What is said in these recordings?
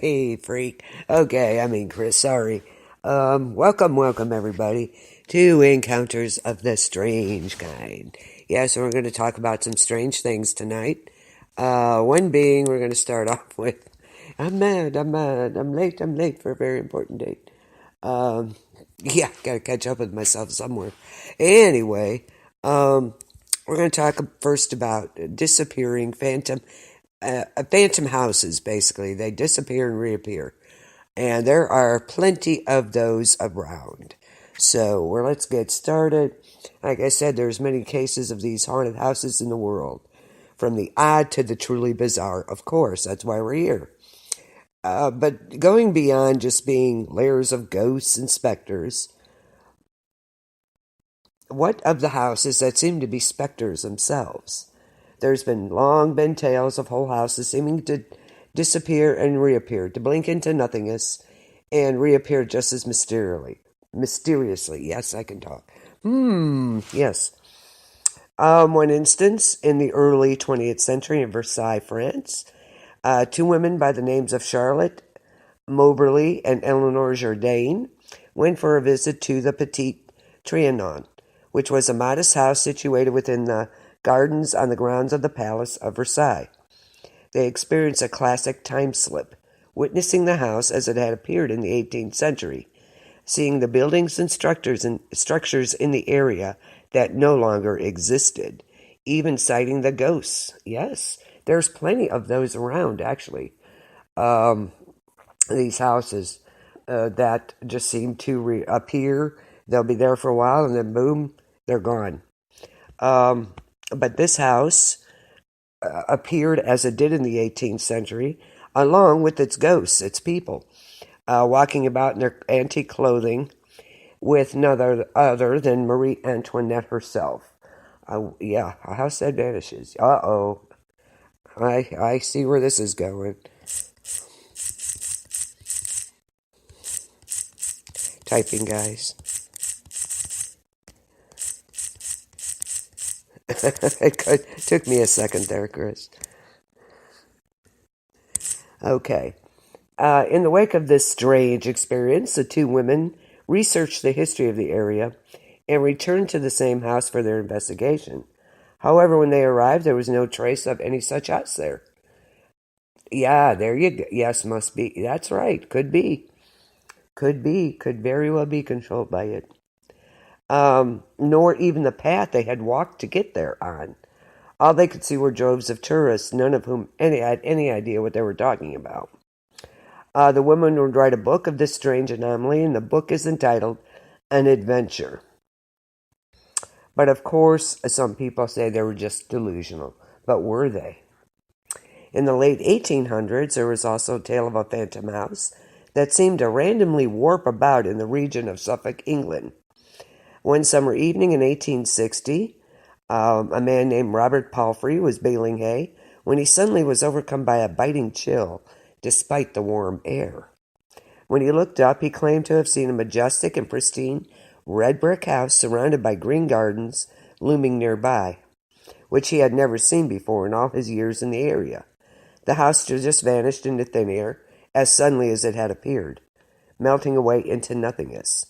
Hey, freak. Okay, I mean, Chris, sorry. Welcome, everybody, to Encounters of the Strange Kind. Yeah, so we're going to talk about some strange things tonight. One being, we're going to start off with, I'm mad, I'm late for a very important date. Um, yeah, gotta catch up with myself somewhere. Anyway, we're going to talk first about disappearing phantom houses, basically. They disappear and reappear. And there are plenty of those around. So, let's get started. Like I said, there's many cases of these haunted houses in the world. From the odd to the truly bizarre, of course. That's why we're here. But going beyond just being layers of ghosts and specters, what of the houses that seem to be specters themselves? There's long been tales of whole houses seeming to disappear and reappear, to blink into nothingness and reappear just as mysteriously. Yes, I can talk. Yes. One instance in the early 20th century in Versailles, France, two women by the names of Charlotte Moberly and Eleanor Jourdain went for a visit to the Petit Trianon, which was a modest house situated within the gardens on the grounds of the Palace of Versailles. They experienced a classic time slip, witnessing the house as it had appeared in the 18th century, seeing the buildings and structures in the area that no longer existed, even sighting the ghosts. Yes, there's plenty of those around, actually. These houses that just seem to reappear. They'll be there for a while, and then boom, they're gone. But this house appeared as it did in the 18th century, along with its ghosts, its people, walking about in their antique clothing with none other than Marie Antoinette herself. Yeah, a house that vanishes. Uh-oh. I see where this is going. Typing, guys. It took me a second there, Chris. Okay. In the wake of this strange experience, the two women researched the history of the area and returned to the same house for their investigation. However, when they arrived, there was no trace of any such house there. Yeah, there you go. Yes, must be. That's right. Could be. Could be. Could very well be controlled by it. Nor even the path they had walked to get there on. All they could see were droves of tourists, none of whom had any idea what they were talking about. The woman would write a book of this strange anomaly, and the book is entitled An Adventure. But of course, some people say they were just delusional. But were they? In the late 1800s, there was also a tale of a phantom house that seemed to randomly warp about in the region of Suffolk, England. One summer evening in 1860, a man named Robert Palfrey was baling hay when he suddenly was overcome by a biting chill despite the warm air. When he looked up, he claimed to have seen a majestic and pristine red brick house surrounded by green gardens looming nearby, which he had never seen before in all his years in the area. The house just vanished into thin air as suddenly as it had appeared, melting away into nothingness.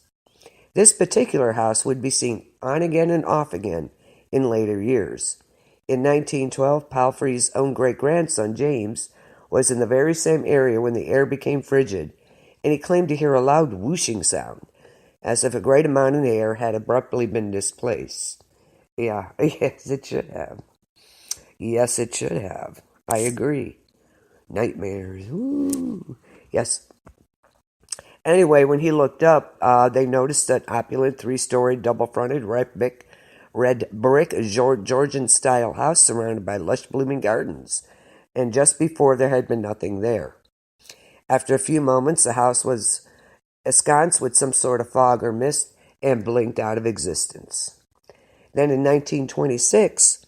This particular house would be seen on again and off again in later years. In 1912, Palfrey's own great-grandson, James, was in the very same area when the air became frigid, and he claimed to hear a loud whooshing sound, as if a great amount of air had abruptly been displaced. Yeah, yes, it should have. Yes, it should have. I agree. Nightmares. Ooh. Yes. Anyway, when he looked up, they noticed an opulent three-story double-fronted red brick Georgian-style house surrounded by lush blooming gardens, and just before there had been nothing there. After a few moments, the house was ensconced with some sort of fog or mist and blinked out of existence. Then in 1926,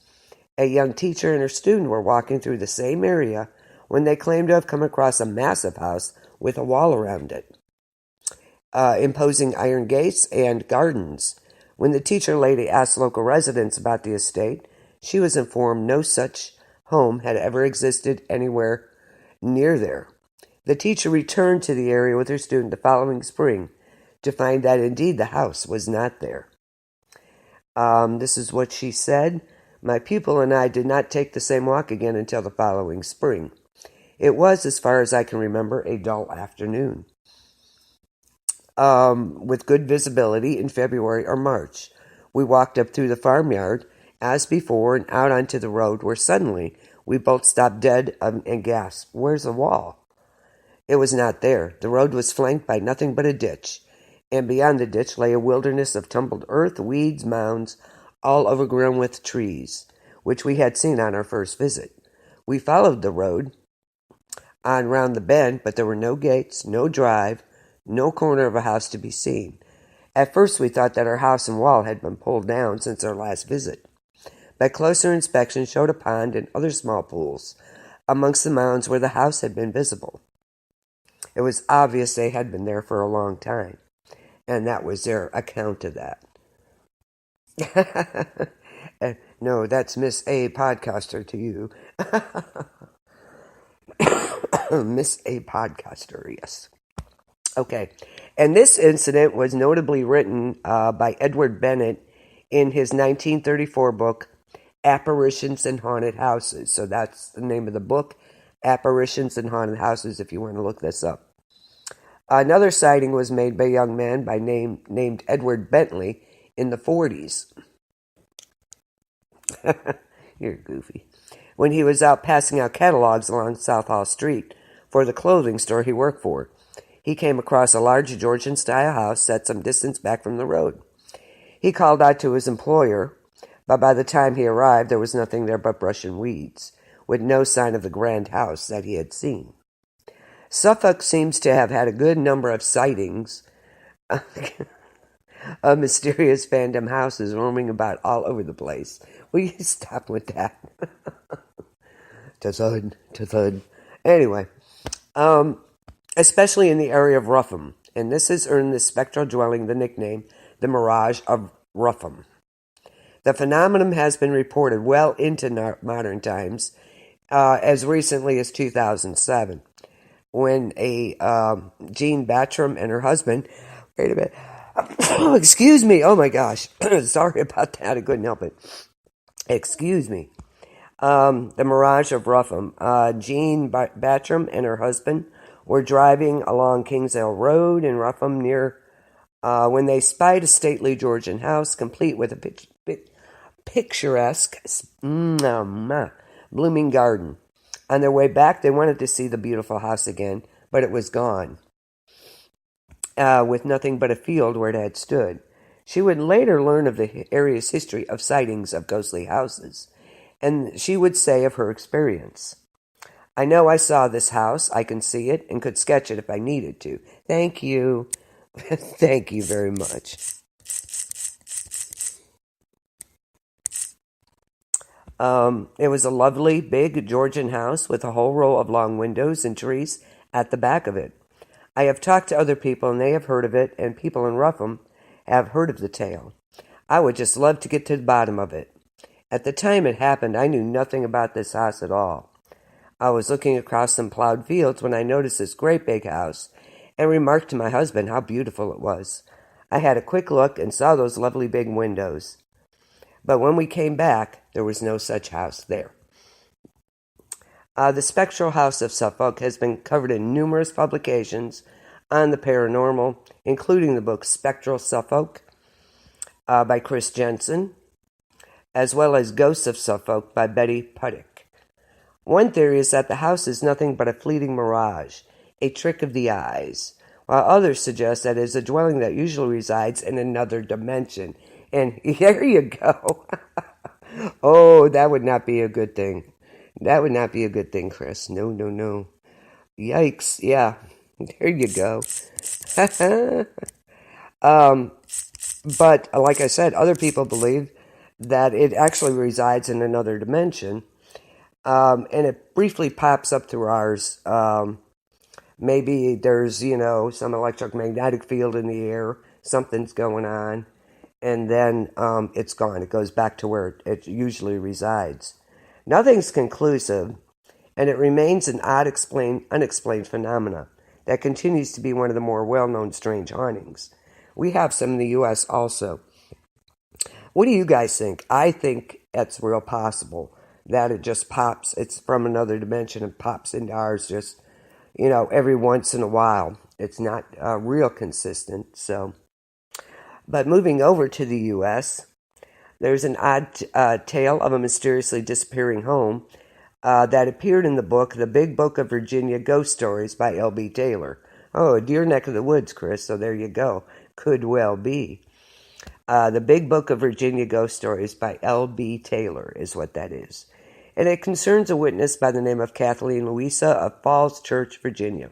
a young teacher and her student were walking through the same area when they claimed to have come across a massive house with a wall around it, imposing iron gates and gardens. When the teacher lady asked local residents about the estate, she was informed no such home had ever existed anywhere near there. The teacher returned to the area with her student the following spring to find that indeed the house was not there. This is what she said. My pupil and I did not take the same walk again until the following spring. It was, as far as I can remember, a dull afternoon, with good visibility in February or March. We walked up through the farmyard, as before, and out onto the road, where suddenly we both stopped dead and gasped, "Where's the wall?" It was not there. The road was flanked by nothing but a ditch, and beyond the ditch lay a wilderness of tumbled earth, weeds, mounds, all overgrown with trees, which we had seen on our first visit. We followed the road on round the bend, but there were no gates, no drive, no corner of a house to be seen. At first we thought that our house and wall had been pulled down since our last visit, but closer inspection showed a pond and other small pools amongst the mounds where the house had been visible. It was obvious they had been there for a long time, and that was their account of that. No, that's Miss A. Podcaster to you. Miss A. Podcaster, yes. Okay, and this incident was notably written by Edward Bennett in his 1934 book, Apparitions in Haunted Houses. So that's the name of the book, Apparitions in Haunted Houses, if you want to look this up. Another sighting was made by a young man named Edward Bentley in the 40s. You're goofy. When he was out passing out catalogs along South Hall Street for the clothing store he worked for, he came across a large Georgian-style house set some distance back from the road. He called out to his employer, but by the time he arrived, there was nothing there but brush and weeds, with no sign of the grand house that he had seen. Suffolk seems to have had a good number of sightings of mysterious phantom houses roaming about all over the place. Will you stop with that? To-thud. Anyway, especially in the area of Rougham, and this has earned this spectral dwelling the nickname, the Mirage of Rougham. The phenomenon has been reported well into modern times, as recently as 2007. When a Jean Battram and her husband, wait a minute, excuse me, oh my gosh, sorry about that, I couldn't help it. Excuse me. The Mirage of Rougham. Jean Battram and her husband were driving along Kingsale Road in Rougham when they spied a stately Georgian house, complete with a picturesque blooming garden. On their way back, they wanted to see the beautiful house again, but it was gone, with nothing but a field where it had stood. She would later learn of the area's history of sightings of ghostly houses, and she would say of her experience, "I know I saw this house, I can see it, and could sketch it if I needed to." Thank you. Thank you very much. It was a lovely, big Georgian house with a whole row of long windows and trees at the back of it. I have talked to other people, and they have heard of it, and people in Rougham have heard of the tale. I would just love to get to the bottom of it. At the time it happened, I knew nothing about this house at all. I was looking across some plowed fields when I noticed this great big house, and remarked to my husband how beautiful it was. I had a quick look and saw those lovely big windows. But when we came back, there was no such house there. The Spectral House of Suffolk has been covered in numerous publications on the paranormal, including the book Spectral Suffolk by Chris Jensen, as well as Ghosts of Suffolk by Betty Puttick. One theory is that the house is nothing but a fleeting mirage, a trick of the eyes, while others suggest that it is a dwelling that usually resides in another dimension. And here you go. Oh, that would not be a good thing. That would not be a good thing, Chris. No. Yikes. Yeah, there you go. But like I said, other people believe that it actually resides in another dimension. And it briefly pops up through ours. Maybe there's, some electromagnetic field in the air. Something's going on. And then it's gone. It goes back to where it usually resides. Nothing's conclusive, and it remains an odd, unexplained phenomena that continues to be one of the more well-known strange hauntings. We have some in the U.S. also. What do you guys think? I think it's real possible that it just pops. It's from another dimension and pops into ours just, every once in a while. It's not real consistent. But moving over to the U.S., there's an odd tale of a mysteriously disappearing home that appeared in the book, The Big Book of Virginia Ghost Stories by L.B. Taylor. Oh, a dear neck of the woods, Chris, so there you go. Could well be. The Big Book of Virginia Ghost Stories by L.B. Taylor is what that is. And it concerns a witness by the name of Kathleen Louisa of Falls Church, Virginia.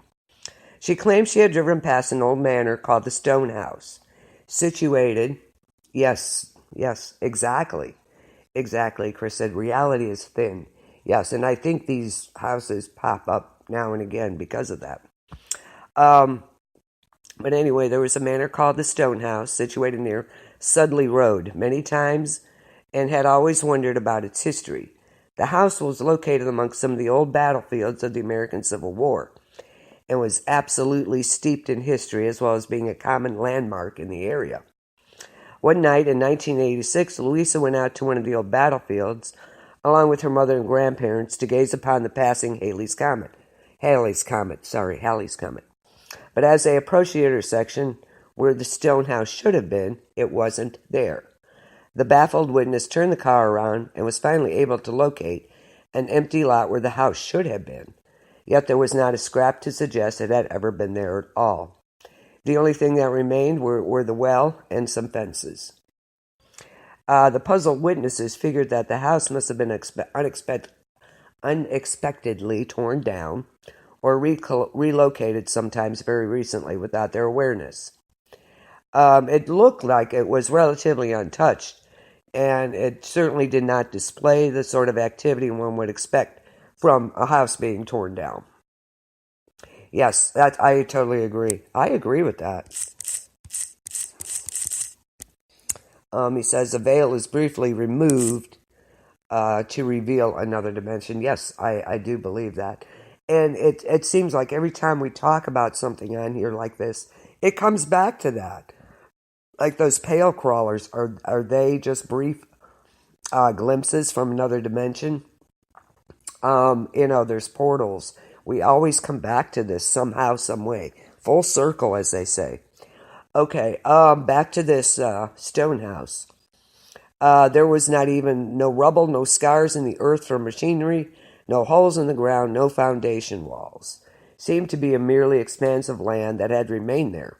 She claims she had driven past an old manor called the Stone House, situated, yes, exactly, Chris said, reality is thin. Yes, and I think these houses pop up now and again because of that. But anyway, there was a manor called the Stone House, situated near Sudley Road, many times, and had always wondered about its history. The house was located amongst some of the old battlefields of the American Civil War, and was absolutely steeped in history, as well as being a common landmark in the area. One night in 1986, Louisa went out to one of the old battlefields, along with her mother and grandparents, to gaze upon the passing Halley's Comet. But as they approached the intersection where the stone house should have been, it wasn't there. The baffled witness turned the car around and was finally able to locate an empty lot where the house should have been. Yet there was not a scrap to suggest it had ever been there at all. The only thing that remained were the well and some fences. The puzzled witnesses figured that the house must have been unexpectedly torn down or relocated sometimes very recently without their awareness. It looked like it was relatively untouched, and it certainly did not display the sort of activity one would expect from a house being torn down. Yes, I totally agree. I agree with that. He says the veil is briefly removed to reveal another dimension. Yes, I do believe that. And it seems like every time we talk about something on here like this, it comes back to that. Like those pale crawlers, are they just brief glimpses from another dimension? There's portals. We always come back to this somehow, some way. Full circle, as they say. Okay, back to this stone house. There was not even no rubble, no scars in the earth from machinery, no holes in the ground, no foundation walls. Seemed to be a merely expanse of land that had remained there.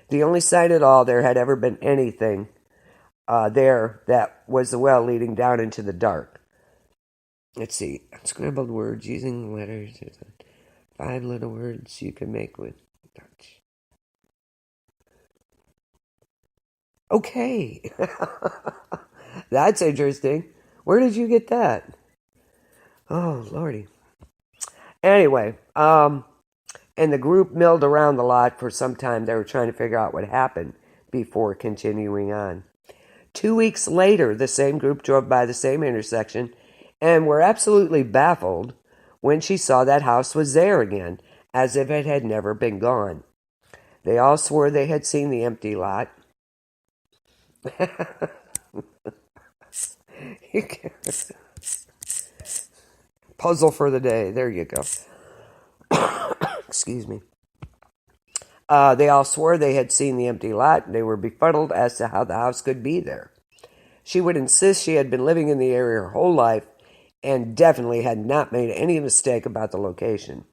The only sign at all there had ever been anything there that was the well leading down into the dark. Let's see. Unscribbled words using letters. 5 little words you can make with touch. Okay. That's interesting. Where did you get that? Oh, Lordy. Anyway, and the group milled around the lot for some time. They were trying to figure out what happened before continuing on. 2 weeks later, the same group drove by the same intersection and were absolutely baffled when she saw that house was there again, as if it had never been gone. They all swore they had seen the empty lot. Puzzle for the day. There you go. Excuse me. They all swore they had seen the empty lot. They were befuddled as to how the house could be there. She would insist she had been living in the area her whole life and definitely had not made any mistake about the location.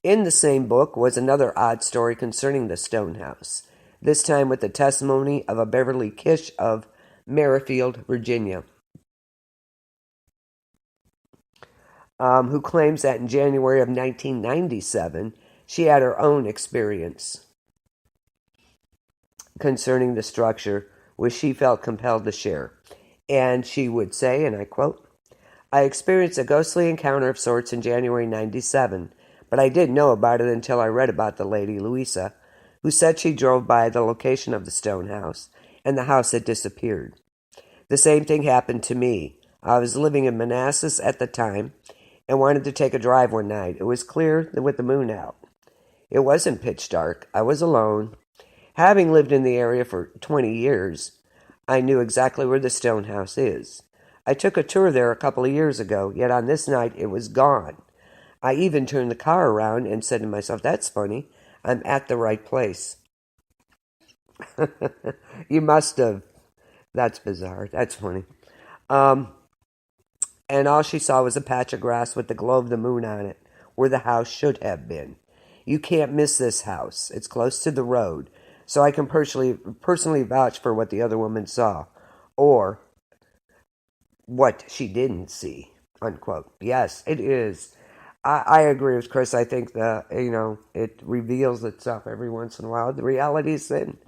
In the same book was another odd story concerning the stone house, this time with the testimony of a Beverly Kish of Merrifield, Virginia, who claims that in January of 1997, she had her own experience concerning the structure, which she felt compelled to share. And she would say, and I quote, "I experienced a ghostly encounter of sorts in January 97, but I didn't know about it until I read about the lady Louisa, who said she drove by the location of the stone house, and the house had disappeared. The same thing happened to me. I was living in Manassas at the time, and wanted to take a drive one night. It was clear with the moon out. It wasn't pitch dark. I was alone. Having lived in the area for 20 years, I knew exactly where the stone house is. I took a tour there a couple of years ago, yet on this night it was gone. I even turned the car around and said to myself, that's funny. I'm at the right place. You must have. That's bizarre. That's funny. And all she saw was a patch of grass with the glow of the moon on it, where the house should have been. You can't miss this house. It's close to the road, so I can personally vouch for what the other woman saw, or what she didn't see, unquote. Yes, it is. I agree with Chris. I think it reveals itself every once in a while. The reality is thin.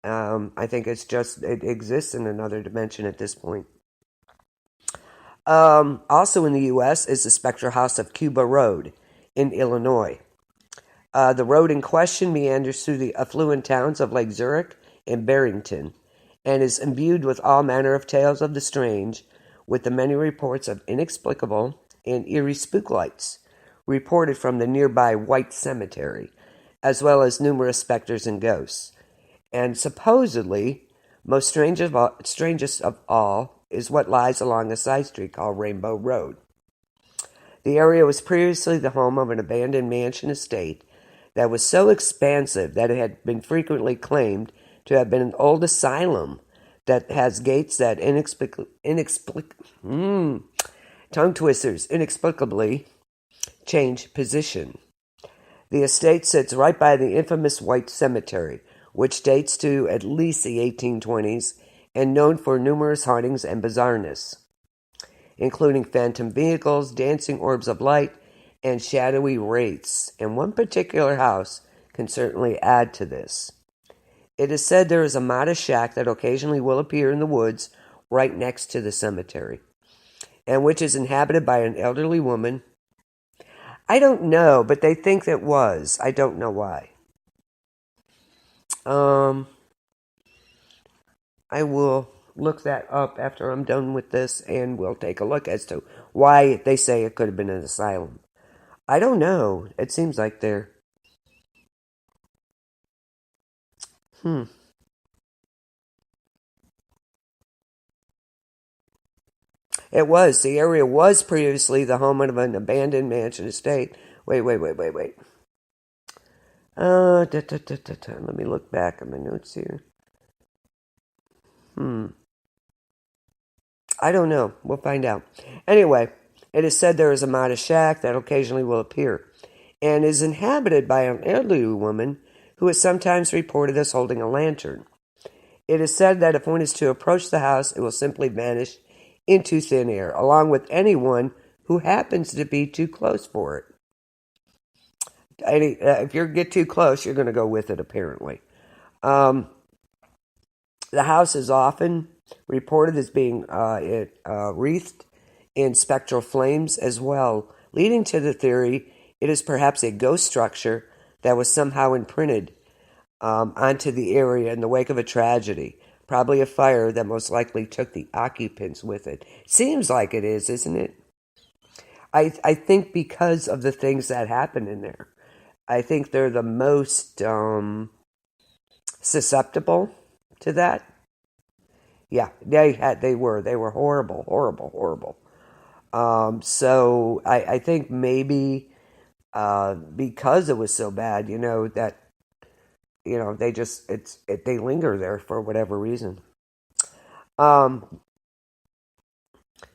I think it exists in another dimension at this point. Also in the U.S. is the Spectral House of Cuba Road in Illinois. The road in question meanders through the affluent towns of Lake Zurich and Barrington, and is imbued with all manner of tales of the strange, with the many reports of inexplicable and eerie spooklights reported from the nearby White Cemetery, as well as numerous specters and ghosts. And supposedly, most strangest of all is what lies along a side street called Rainbow Road. The area was previously the home of an abandoned mansion estate that was so expansive that it had been frequently claimed to have been an old asylum that has gates that inexplicably change position. The estate sits right by the infamous White Cemetery, which dates to at least the 1820s and known for numerous hauntings and bizarreness, including phantom vehicles, dancing orbs of light, and shadowy wraiths. And one particular house can certainly add to this. It is said there is a modest shack that occasionally will appear in the woods right next to the cemetery, and which is inhabited by an elderly woman. I don't know, but they think it was. I don't know why. I will look that up after I'm done with this, and we'll take a look as to why they say it could have been an asylum. I don't know. It seems like they're... It was. The area was previously the home of an abandoned mansion estate. Wait. Let me look back at my notes here. I don't know. We'll find out. Anyway, it is said there is a modest shack that occasionally will appear, and is inhabited by an elderly woman who is sometimes reported as holding a lantern. It is said that if one is to approach the house, it will simply vanish into thin air, along with anyone who happens to be too close for it. If you get too close, you're going to go with it, apparently. The house is often reported as being wreathed in spectral flames as well, leading to the theory it is perhaps a ghost structure that was somehow imprinted onto the area in the wake of a tragedy, probably a fire that most likely took the occupants with it. Seems like it is, isn't it? I think because of the things that happen in there. I think they're the most susceptible to that. Yeah, they were horrible. So I think maybe because it was so bad, that they linger there for whatever reason.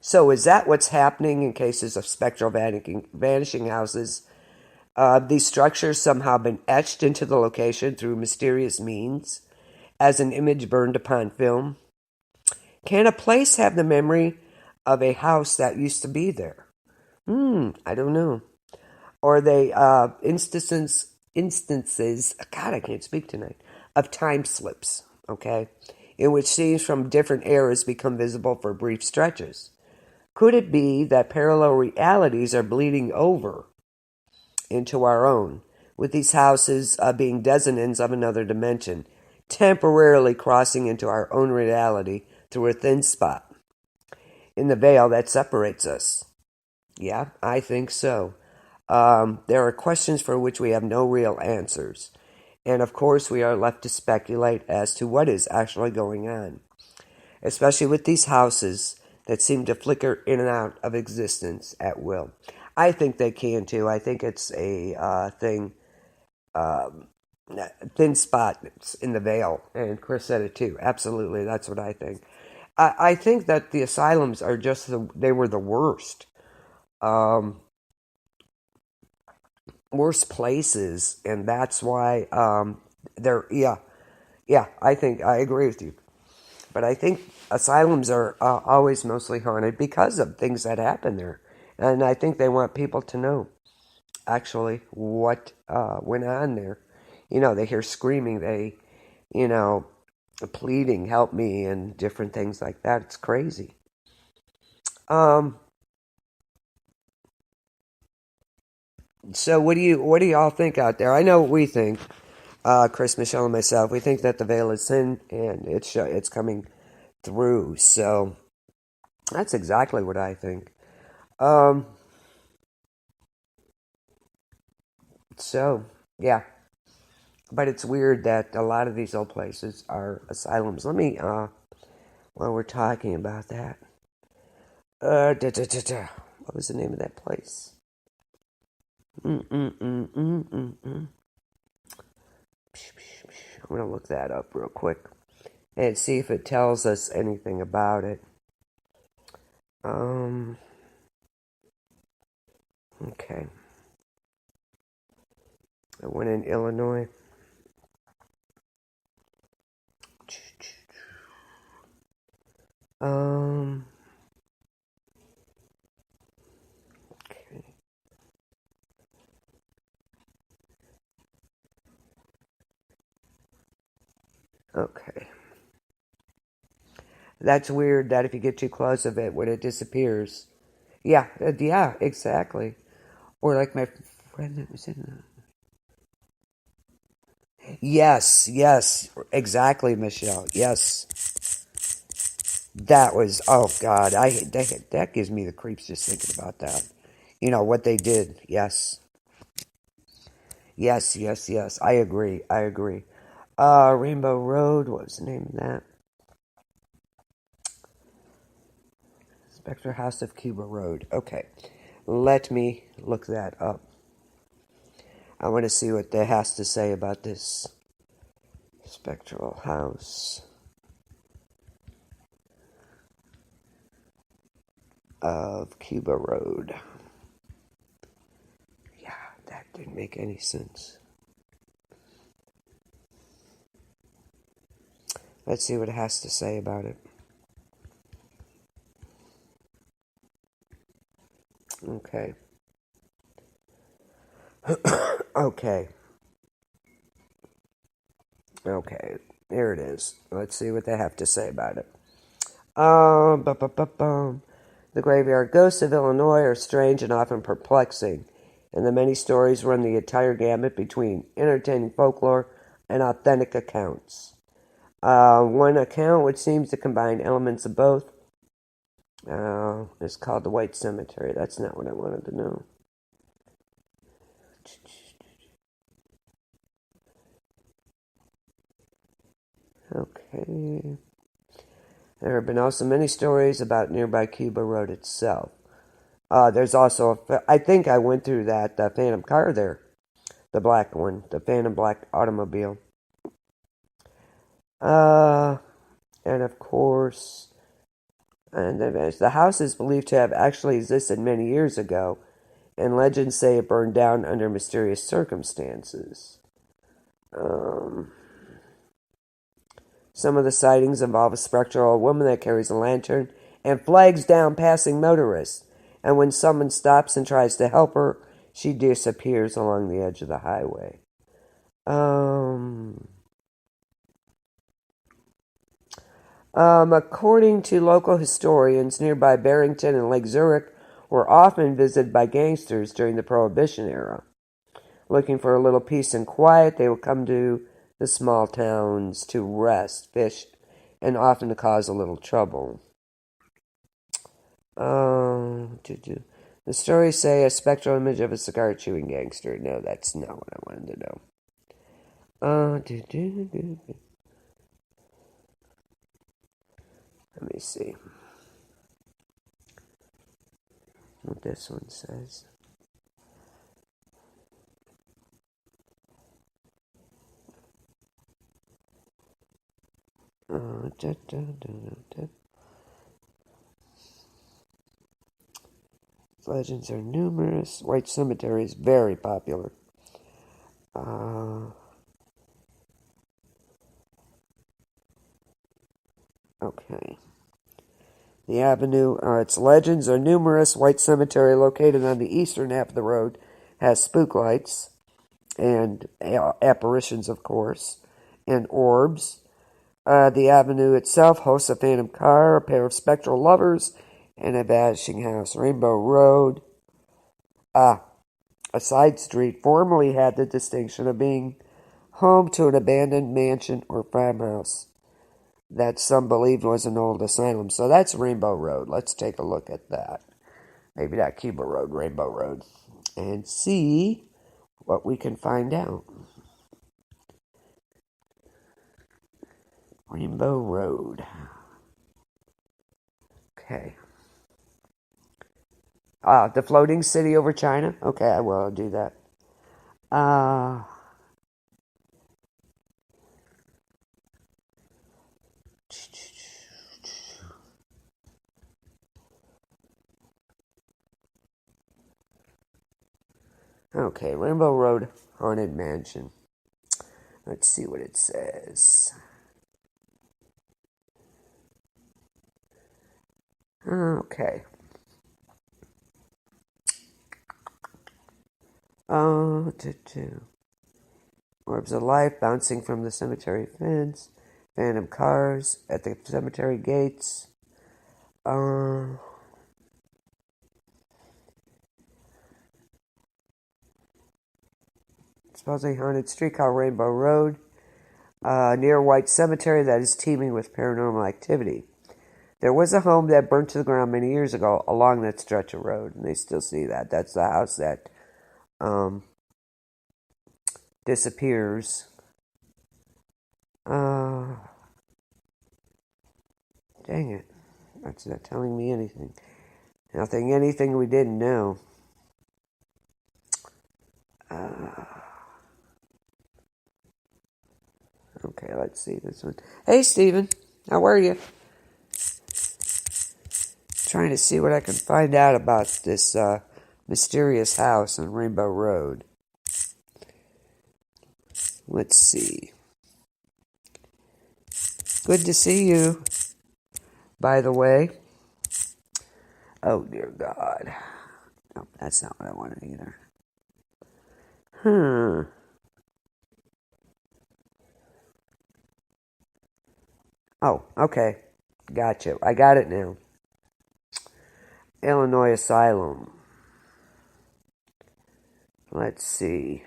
So is that what's happening in cases of spectral vanishing houses? These structures somehow been etched into the location through mysterious means, as an image burned upon film. Can a place have the memory of a house that used to be there? I don't know. Or they instances, God, I can't speak tonight, of time slips, okay, in which scenes from different eras become visible for brief stretches. Could it be that parallel realities are bleeding over into our own, with these houses being designants of another dimension, temporarily crossing into our own reality through a thin spot in the veil that separates us? Yeah, I think so. There are questions for which we have no real answers. And of course, we are left to speculate as to what is actually going on, especially with these houses that seem to flicker in and out of existence at will. I think they can too. I think it's a thing, um, thin spot in the veil. And Chris said it too. Absolutely, that's what I think. I think that the asylums are just they were the worst. Um, Worst places, and that's why they're yeah. I think I agree with you, but I think asylums are always mostly haunted because of things that happen there, and I think they want people to know actually what went on there. You know, they hear screaming, they you know pleading, help me, and different things like that. It's crazy. Um, so what do y'all think out there? I know what we think. Chris, Michelle, and myself, we think that the veil is thin and it's coming through. So that's exactly what I think. Um, so yeah, but it's weird that a lot of these old places are asylums. Let me while we're talking about that, da, da, da, da. What was the name of that place? Mm-mm-mm-mm-mm-mm. I'm gonna look that up real quick and see if it tells us anything about it. Um, okay. I went in Illinois. Um, okay. Okay. That's weird that if you get too close of it, when it disappears. Yeah, yeah, exactly. Or like my friend that was in Yes, yes, exactly, Michelle. Yes. That was, oh God, that gives me the creeps just thinking about that. You know, what they did. Yes. Yes, yes, yes. I agree. I agree. Rainbow Road, what was the name of that? Spectre House of Cuba Road. Okay. Let me look that up. I want to see what that has to say about this spectral house of Cuba Road. Yeah, that didn't make any sense. Let's see what it has to say about it. Okay. Okay. Okay. Here it is. Let's see what they have to say about it. Bum. The graveyard ghosts of Illinois are strange and often perplexing, and the many stories run the entire gamut between entertaining folklore and authentic accounts. One account, which seems to combine elements of both, is called the White Cemetery. That's not what I wanted to know. Okay. There have been also many stories about nearby Cuba Road itself. There's also, I think I went through that Phantom car there, the black one, the Phantom Black automobile. Uh, and of course, and the house is believed to have actually existed many years ago, and legends say it burned down under mysterious circumstances. Um, some of the sightings involve a spectral woman that carries a lantern and flags down passing motorists, and when someone stops and tries to help her, she disappears along the edge of the highway. Um, According to local historians, nearby Barrington and Lake Zurich were often visited by gangsters during the Prohibition era. Looking for a little peace and quiet, they would come to the small towns to rest, fish, and often to cause a little trouble. The stories say a spectral image of a cigar-chewing gangster. No, that's not what I wanted to know. Let me see what this one says. Legends are numerous. White Cemetery is very popular. Okay. The avenue, its legends are numerous. White Cemetery, located on the eastern half of the road, has spook lights and apparitions, of course, and orbs. The avenue itself hosts a phantom car, a pair of spectral lovers, and a vanishing house. Rainbow Road, a side street, formerly had the distinction of being home to an abandoned mansion or farmhouse that some believed was an old asylum. So that's Rainbow Road. Let's take a look at that. Maybe not Cuba Road, Rainbow Road, and see what we can find out. Rainbow Road. Okay. The floating city over China. Okay, I will do that. Okay, Rainbow Road Haunted Mansion. Let's see what it says. Okay. Orbs of life bouncing from the cemetery fence. Phantom cars at the cemetery gates. Supposedly haunted street called Rainbow Road, near White Cemetery, that is teeming with paranormal activity. There was a home that burnt to the ground many years ago along that stretch of road, and they still see that. That's the house that disappears. Dang it. That's not telling me anything. Anything we didn't know. Okay, let's see this one. Hey, Steven. How are you? Trying to see what I can find out about this mysterious house on Rainbow Road. Let's see. Good to see you, by the way. Oh, dear God. No, that's not what I wanted either. Oh, okay. Gotcha. I got it now. Illinois Asylum. Let's see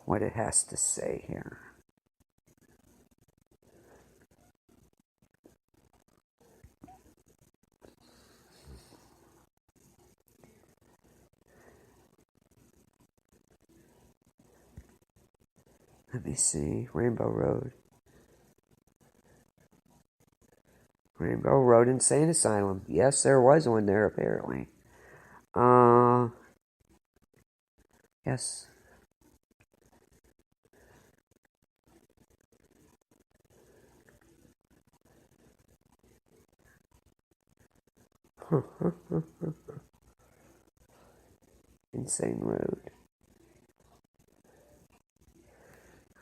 what it has to say here. Let me see. Rainbow Road. Rainbow Road Insane Asylum. Yes, there was one there, apparently. Yes. Insane Road.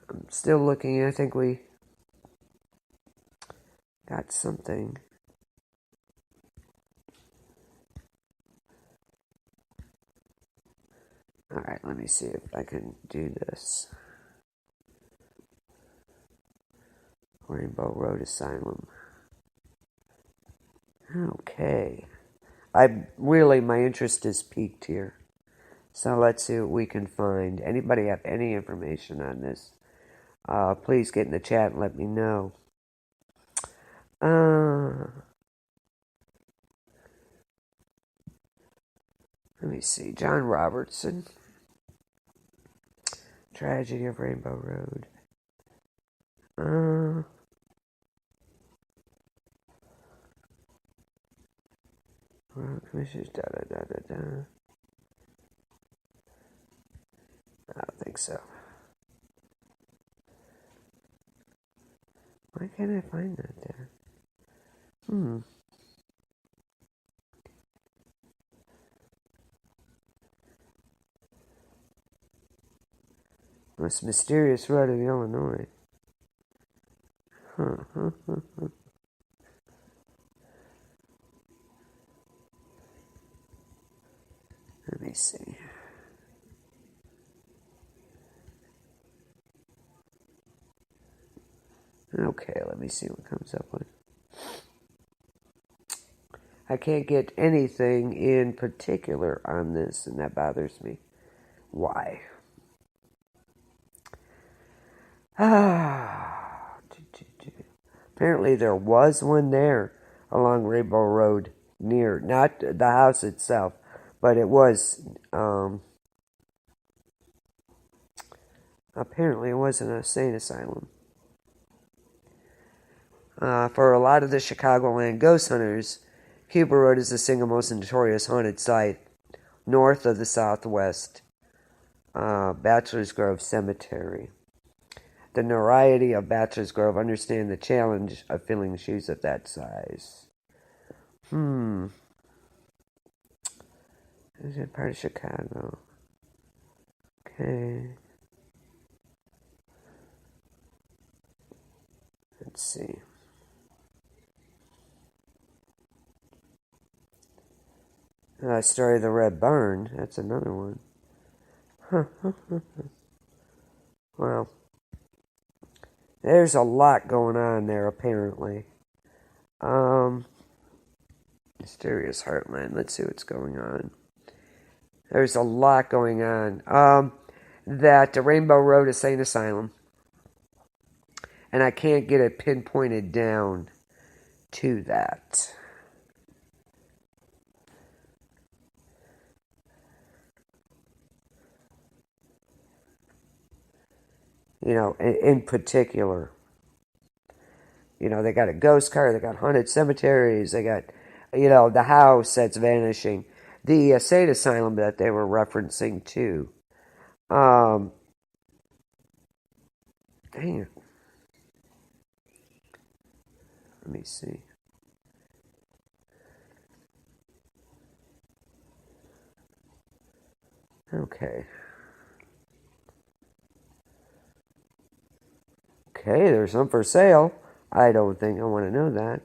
I'm still looking. I think we got something. Alright, let me see if I can do this. Rainbow Road Asylum. Okay. My interest is piqued here. So let's see what we can find. Anybody have any information on this? Please get in the chat and let me know. Let me see. John Robertson. Tragedy of Rainbow Road. Royal Commissioners, da da da da da. I don't think so. Why can't I find that there? Most mysterious road in Illinois. Let me see. Okay, let me see what comes up with. I can't get anything in particular on this, and that bothers me. Why? Apparently there was one there along Rainbow Road near, not the house itself, but it was, apparently it wasn't a insane asylum. For a lot of the Chicagoland ghost hunters, Cuba Road is the single most notorious haunted site north of the Southwest Bachelor's Grove Cemetery. The notoriety of Bachelor's Grove understand the challenge of filling shoes of that size. Is it part of Chicago? Okay. Let's see. Story of the Red Barn. That's another one. Well, there's a lot going on there, apparently. Mysterious Heartland. Let's see what's going on. There's a lot going on. That the Rainbow Road Insane Asylum. And I can't get it pinpointed down to that. You know, in particular. You know, they got a ghost car, they got haunted cemeteries, they got, you know, the house that's vanishing. The insane asylum that they were referencing too. Dang it. Let me see. Okay. Okay, there's some for sale. I don't think I want to know that.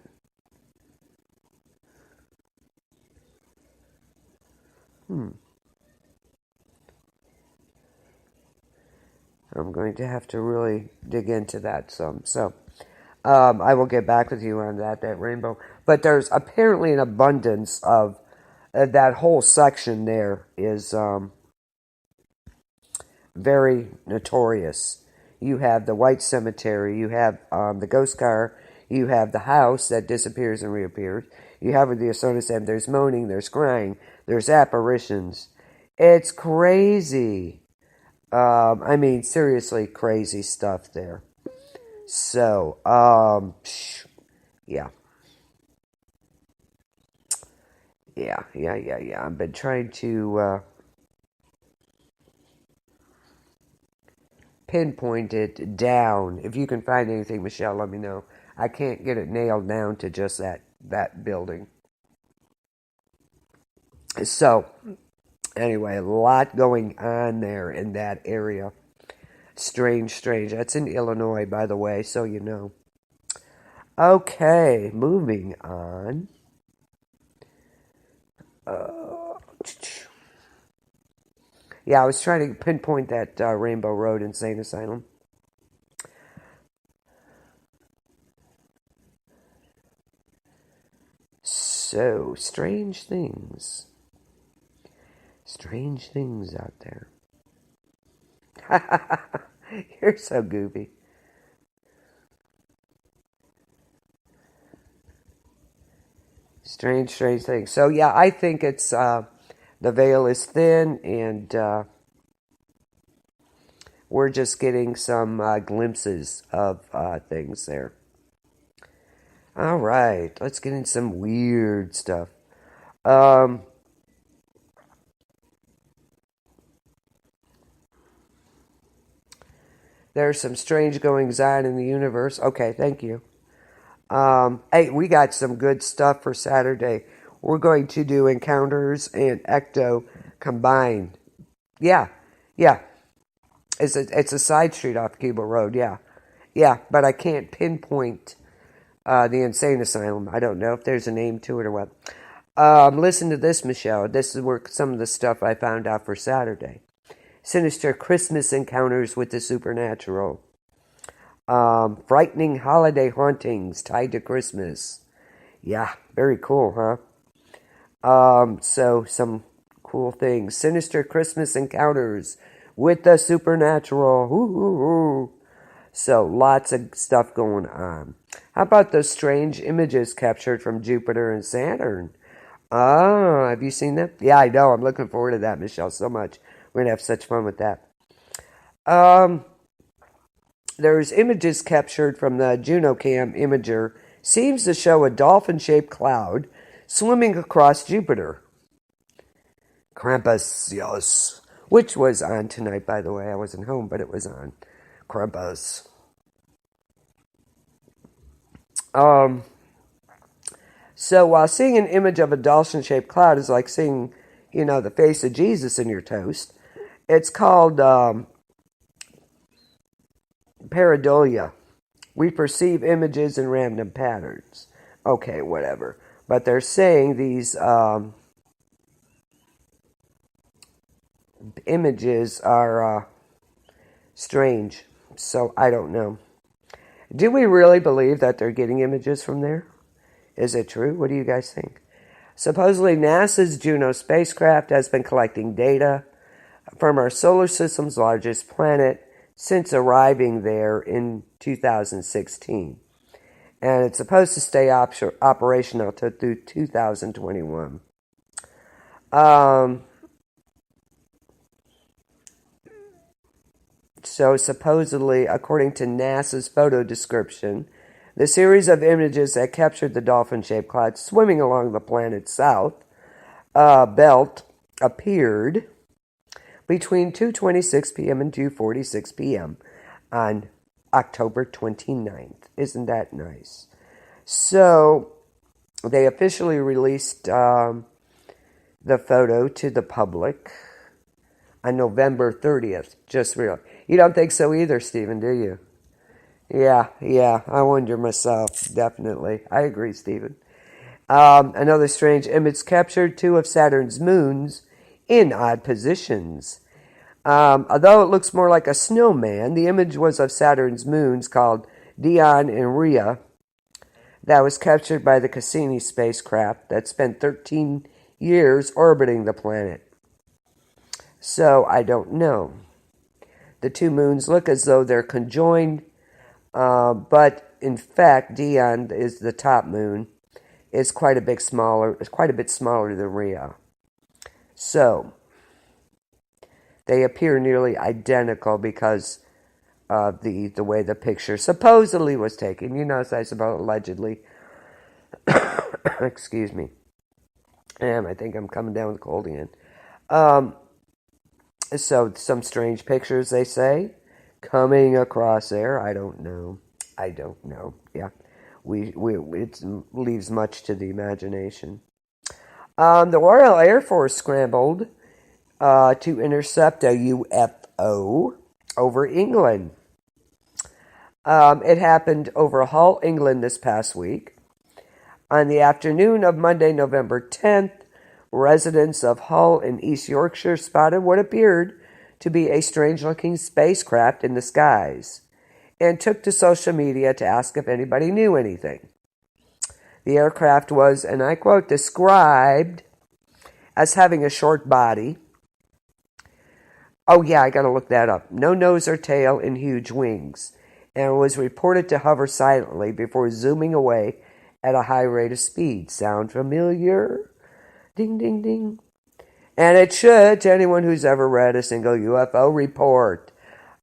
I'm going to have to really dig into that some. So, I will get back with you on that rainbow. But there's apparently an abundance of that whole section there is very notorious. You have the White Cemetery, you have the ghost car, you have the house that disappears and reappears, you have the Asonism, there's moaning, there's crying, there's apparitions. It's crazy. I mean, seriously crazy stuff there. So, yeah. Yeah. I've been trying to pinpoint it down. If you can find anything, Michelle, let me know. I can't get it nailed down to just that building. So, anyway, a lot going on there in that area. Strange. That's in Illinois, by the way, so you know. Okay, moving on. Yeah, I was trying to pinpoint that Rainbow Road Insane Asylum. So, strange things. Strange things out there. You're so goofy. Strange things. So, yeah, I think it's The veil is thin, and we're just getting some glimpses of things there. All right, let's get into some weird stuff. There's some strange goings on in the universe. Okay, thank you. Hey, we got some good stuff for Saturday. We're going to do Encounters and Ecto combined. Yeah, yeah. It's a side street off Cuba Road. Yeah, yeah. But I can't pinpoint the insane asylum. I don't know if there's a name to it or what. Listen to this, Michelle. This is where some of the stuff I found out for Saturday. Sinister Christmas encounters with the supernatural. Frightening holiday hauntings tied to Christmas. Yeah, very cool, huh? So some cool things. Sinister Christmas encounters with the supernatural. Ooh. So lots of stuff going on. How about those strange images captured from Jupiter and Saturn? Oh, have you seen that? Yeah, I know. I'm looking forward to that, Michelle, so much. We're going to have such fun with that. There's images captured from the JunoCam imager. Seems to show a dolphin-shaped cloud swimming across Jupiter. Krampus, yes. Which was on tonight, by the way. I wasn't home, but it was on. Krampus. So while seeing an image of a dolphin-shaped cloud is like seeing, the face of Jesus in your toast, it's called pareidolia. We perceive images in random patterns. Okay, whatever. But they're saying these images are strange. So I don't know. Do we really believe that they're getting images from there? Is it true? What do you guys think? Supposedly NASA's Juno spacecraft has been collecting data from our solar system's largest planet since arriving there in 2016. And it's supposed to stay operational through 2021. So supposedly, according to NASA's photo description, the series of images that captured the dolphin-shaped cloud swimming along the planet's south belt appeared between 2:26 p.m. and 2:46 p.m. on October 29th. Isn't that nice? So they officially released the photo to the public on November 30th. Just real. You don't think so either, Stephen, do you? Yeah, I wonder myself, definitely. I agree, Stephen. Another strange image captured two of Saturn's moons in odd positions. Although it looks more like a snowman, the image was of Saturn's moons called Dione and Rhea that was captured by the Cassini spacecraft that spent 13 years orbiting the planet. So, I don't know. The two moons look as though they're conjoined, but in fact, Dione is the top moon. It's quite a bit smaller. It's quite a bit smaller than Rhea. So they appear nearly identical because of the way the picture supposedly was taken. I suppose allegedly. Excuse me. And I think I'm coming down with a cold again. So some strange pictures, they say, coming across there. I don't know. Yeah, it leaves much to the imagination. The Royal Air Force scrambled to intercept a UFO over England. It happened over Hull, England this past week. On the afternoon of Monday, November 10th, residents of Hull in East Yorkshire spotted what appeared to be a strange-looking spacecraft in the skies and took to social media to ask if anybody knew anything. The aircraft was, and I quote, described as having a short body. Oh yeah, I gotta look that up. No nose or tail and huge wings, and was reported to hover silently before zooming away at a high rate of speed. Sound familiar? Ding, ding, ding. And it should to anyone who's ever read a single UFO report.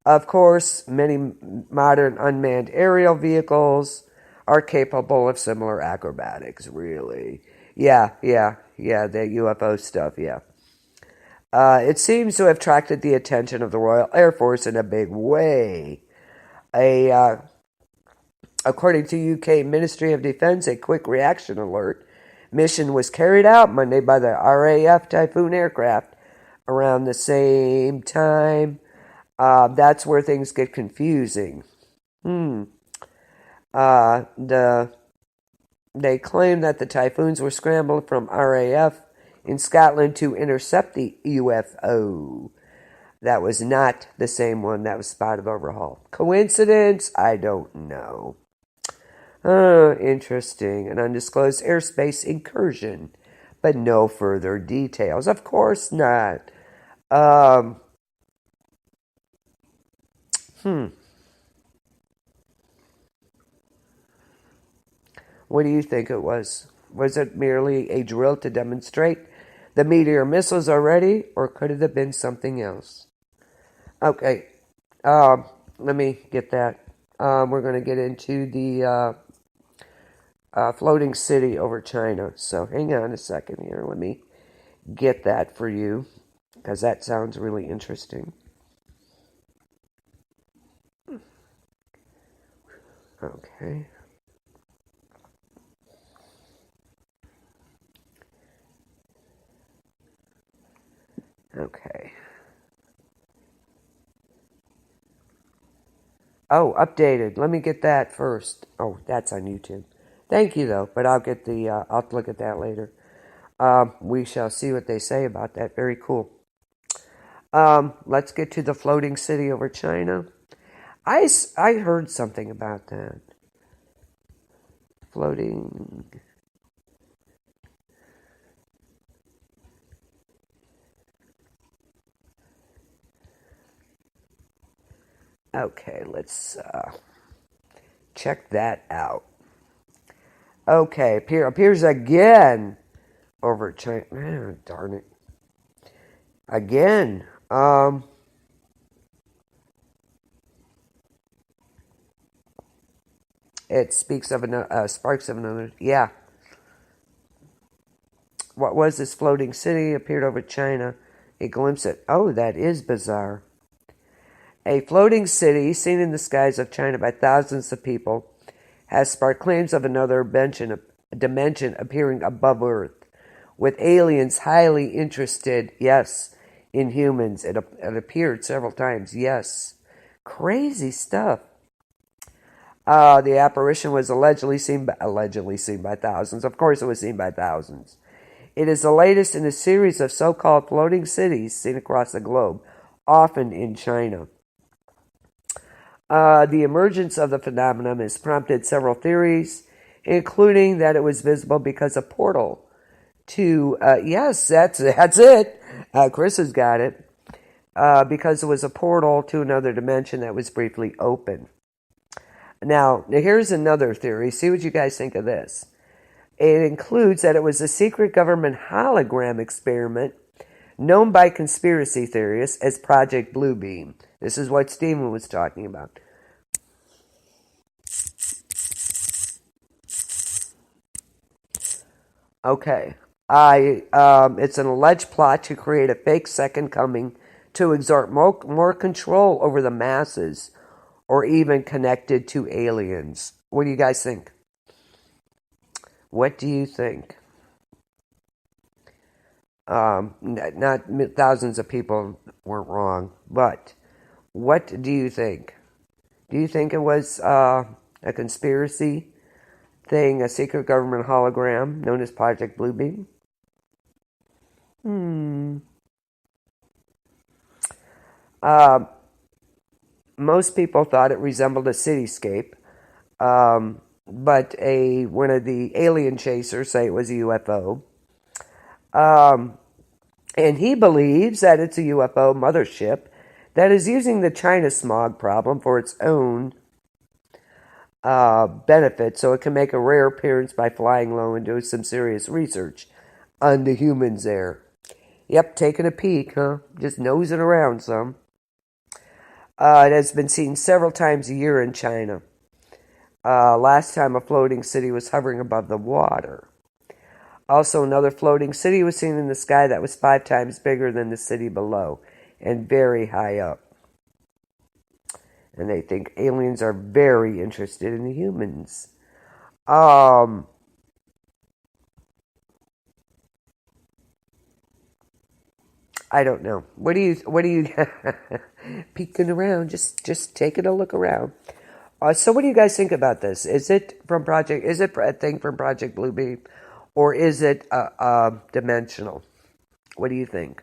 Of course, many modern unmanned aerial vehicles are capable of similar acrobatics, really. Yeah, the UFO stuff, yeah. It seems to have attracted the attention of the Royal Air Force in a big way. According to UK Ministry of Defence, a quick reaction alert mission was carried out Monday by the RAF Typhoon aircraft around the same time. That's where things get confusing. They claim that the Typhoons were scrambled from RAF in Scotland to intercept the UFO. That was not the same one that was spotted over Hull. Coincidence? I don't know. Interesting. An undisclosed airspace incursion, but no further details. Of course not. What do you think it was? Was it merely a drill to demonstrate the meteor missiles are ready, or could it have been something else? Okay, let me get that. We're going to get into the floating city over China. So hang on a second here. Let me get that for you, because that sounds really interesting. Okay. Okay. Oh, updated. Let me get that first. Oh, that's on YouTube. Thank you, though, but I'll get the. I'll look at that later. We shall see what they say about that. Very cool. Let's get to the floating city over China. I heard something about that. Floating. Okay, let's check that out. Okay, appears again over China. Oh, darn it. Again. It speaks of sparks of another. Yeah. What was this floating city? Appeared over China. A glimpse at. Oh, that is bizarre. A floating city seen in the skies of China by thousands of people has sparked claims of another dimension appearing above Earth, with aliens highly interested, yes, in humans. It appeared several times, yes. Crazy stuff. The apparition was allegedly seen by thousands. Of course it was seen by thousands. It is the latest in a series of so-called floating cities seen across the globe, often in China. The emergence of the phenomenon has prompted several theories, including that it was visible because a portal to, yes, that's it. Chris has got it. Because it was a portal to another dimension that was briefly open. Now, here's another theory. See what you guys think of this. It includes that it was a secret government hologram experiment known by conspiracy theorists as Project Bluebeam. This is what Stephen was talking about. Okay. It's an alleged plot to create a fake second coming to exert more control over the masses, or even connected to aliens. What do you guys think? What do you think? Not thousands of people weren't wrong, but what do you think? Do you think it was a conspiracy thing, a secret government hologram known as Project Bluebeam? Most people thought it resembled a cityscape, but one of the alien chasers say it was a UFO. And he believes that it's a UFO mothership that is using the China smog problem for its own benefit, so it can make a rare appearance by flying low and do some serious research on the humans there. Yep, taking a peek, huh? Just nosing around some. It has been seen several times a year in China. Last time a floating city was hovering above the water. Also, another floating city was seen in the sky that was 5 times bigger than the city below and very high up. And they think aliens are very interested in humans. I don't know. What do you peeking around? Just taking a look around. So what do you guys think about this? Is it a thing from Project Bluebeam, or is it dimensional? What do you think?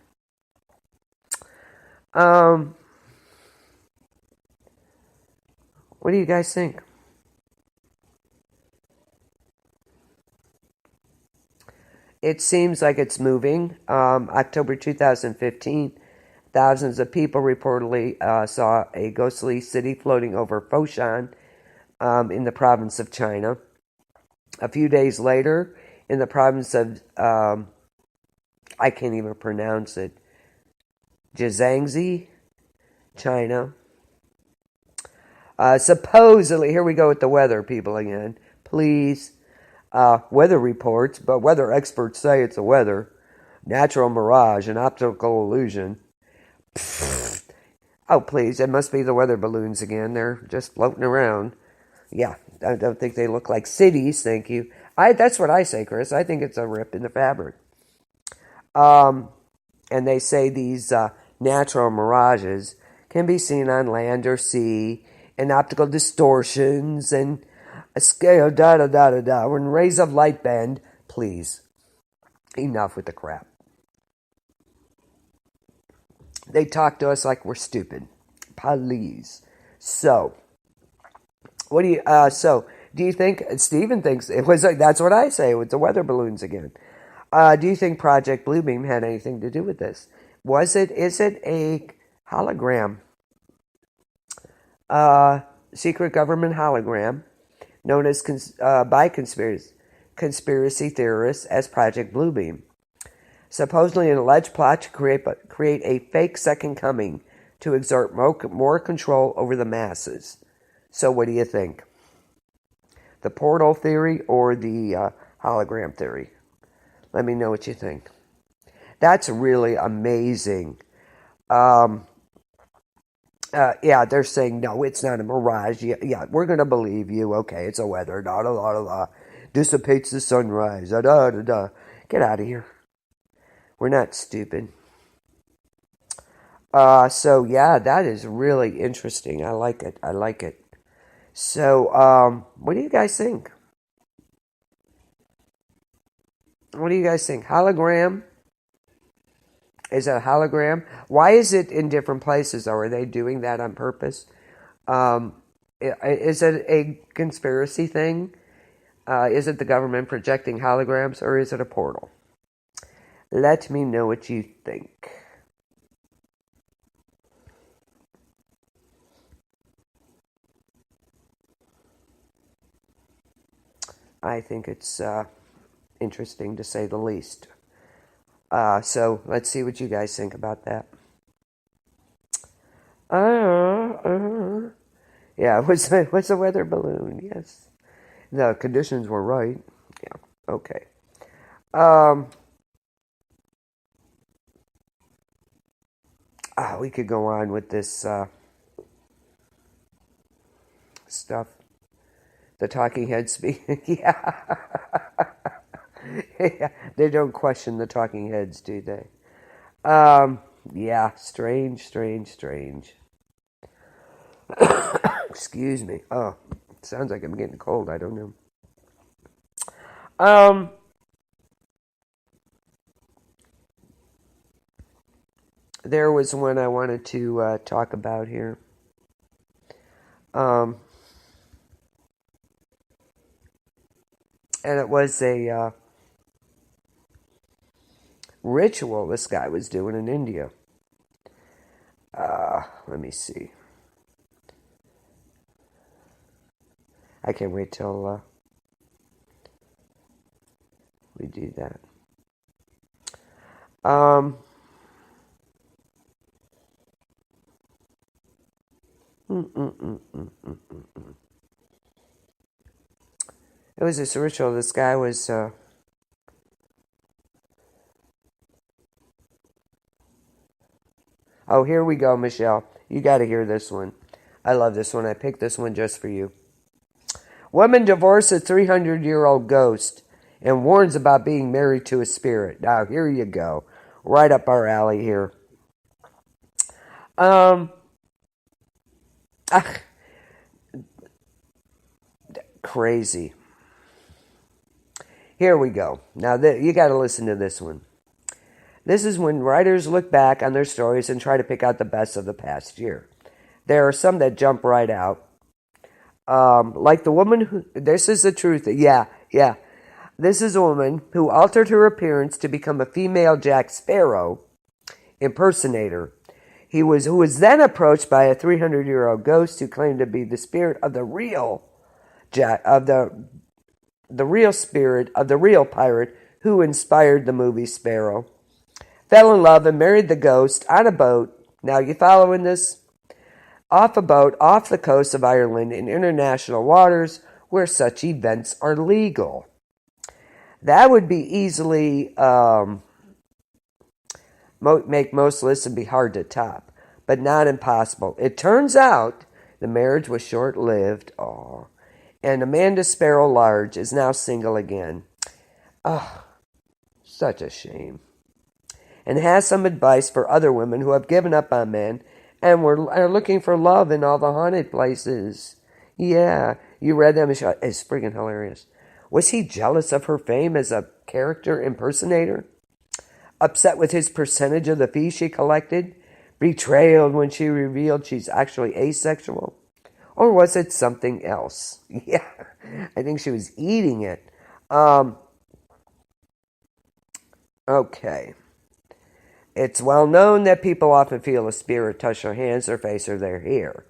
What do you guys think? It seems like it's moving. October 2015, thousands of people reportedly saw a ghostly city floating over Foshan in the province of China. A few days later, in the province of, I can't even pronounce it, Jiangxi, China. Supposedly, here we go with the weather, people again. Please. Weather reports, but weather experts say it's a weather. Natural mirage, an optical illusion. Oh, please, it must be the weather balloons again. They're just floating around. Yeah, I don't think they look like cities, thank you. That's what I say, Chris. I think it's a rip in the fabric. And they say these natural mirages can be seen on land or sea, and optical distortions and a scale, da-da-da-da-da. When rays of light bend, please, enough with the crap. They talk to us like we're stupid. Please. So, what do you, do you think, Stephen thinks, it was like, that's what I say, with the weather balloons again. Do you think Project Bluebeam had anything to do with this? Is it a hologram? Secret government hologram, known as by conspiracy theorists as Project Bluebeam. Supposedly an alleged plot to create a fake second coming to exert more control over the masses. So what do you think? The portal theory or the hologram theory? Let me know what you think. That's really amazing. Yeah, they're saying, no, it's not a mirage. Yeah, we're going to believe you. Okay, it's a weather. Da da da da. Dissipates the sunrise. Da da da da. Get out of here. We're not stupid. So, yeah, that is really interesting. I like it. So, what do you guys think? What do you guys think? Hologram? Is it a hologram? Why is it in different places, though? Are they doing that on purpose? Is it a conspiracy thing? Is it the government projecting holograms, or is it a portal? Let me know what you think. I think it's interesting to say the least. So let's see what you guys think about that. Yeah, it was a weather balloon, yes. The conditions were right. Yeah, okay. We could go on with this stuff. The talking heads speak. Yeah. Yeah. They don't question the talking heads, do they? Yeah, strange. Excuse me. Oh, sounds like I'm getting cold. I don't know. There was one I wanted to talk about here. And it was a ritual this guy was doing in India. Let me see. I can't wait till we do that. It was this ritual. This guy was... Oh, here we go, Michelle. You got to hear this one. I love this one. I picked this one just for you. Woman divorces a 300-year-old ghost and warns about being married to a spirit. Now, here you go. Right up our alley here. Crazy. Here we go. Now, you got to listen to this one. This is when writers look back on their stories and try to pick out the best of the past year. There are some that jump right out. Like the woman who... This is the truth. Yeah. This is a woman who altered her appearance to become a female Jack Sparrow impersonator. Who was then approached by a 300-year-old ghost who claimed to be the spirit of the real the real spirit of the real pirate who inspired the movie Sparrow. Fell in love and married the ghost on a boat. Now, you following this? Off a boat off the coast of Ireland in international waters where such events are legal. That would be easily make most lists and be hard to top, but not impossible. It turns out the marriage was short-lived. And Amanda Sparrow Large is now single again. Such a shame. And has some advice for other women who have given up on men and are looking for love in all the haunted places. Yeah, you read that, Michelle? It's friggin' hilarious. Was he jealous of her fame as a character impersonator? Upset with his percentage of the fee she collected? Betrayed when she revealed she's actually asexual? Or was it something else? Yeah, I think she was eating it. Okay. It's well known that people often feel a spirit touch their hands, their face, or their hair.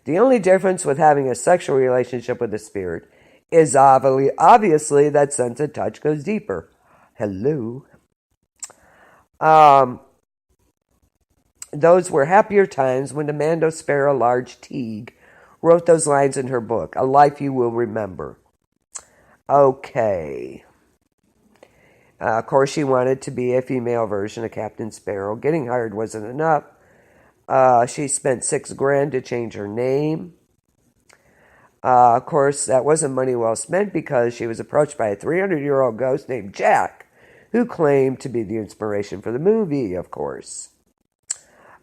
The only difference with having a sexual relationship with a spirit is obviously that sense of touch goes deeper. Hello. Those were happier times when Amanda Sparrow Large Teague wrote those lines in her book, A Life You Will Remember. Okay. Of course, she wanted to be a female version of Captain Sparrow. Getting hired wasn't enough. She spent $6,000 to change her name. Of course, that wasn't money well spent because she was approached by a 300-year-old ghost named Jack, who claimed to be the inspiration for the movie, of course.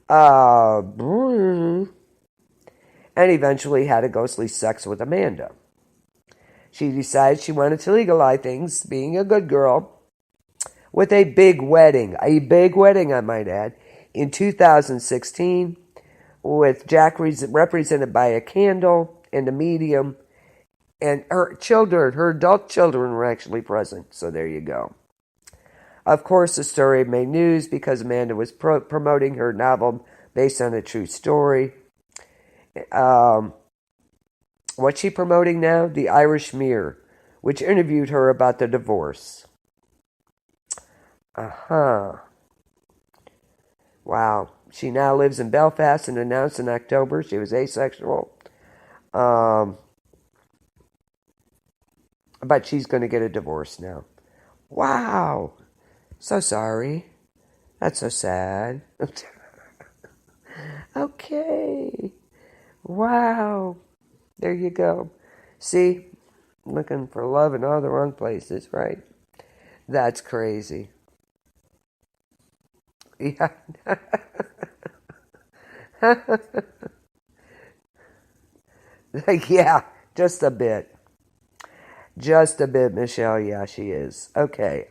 And eventually had a ghostly sex with Amanda. She decided she wanted to legalize things, being a good girl, with a big wedding, I might add, in 2016, with Jack represented by a candle and a medium, and her adult children were actually present, so there you go. Of course, the story made news because Amanda was promoting her novel based on a true story. What's she promoting now? The Irish Mirror, which interviewed her about the divorce. Wow. She now lives in Belfast and announced in October she was asexual. But she's going to get a divorce now. Wow. So sorry. That's so sad. Okay. Wow. There you go. See? Looking for love in all the wrong places, right? That's crazy. Yeah. Yeah, just a bit. Just a bit, Michelle. Yeah, she is. Okay.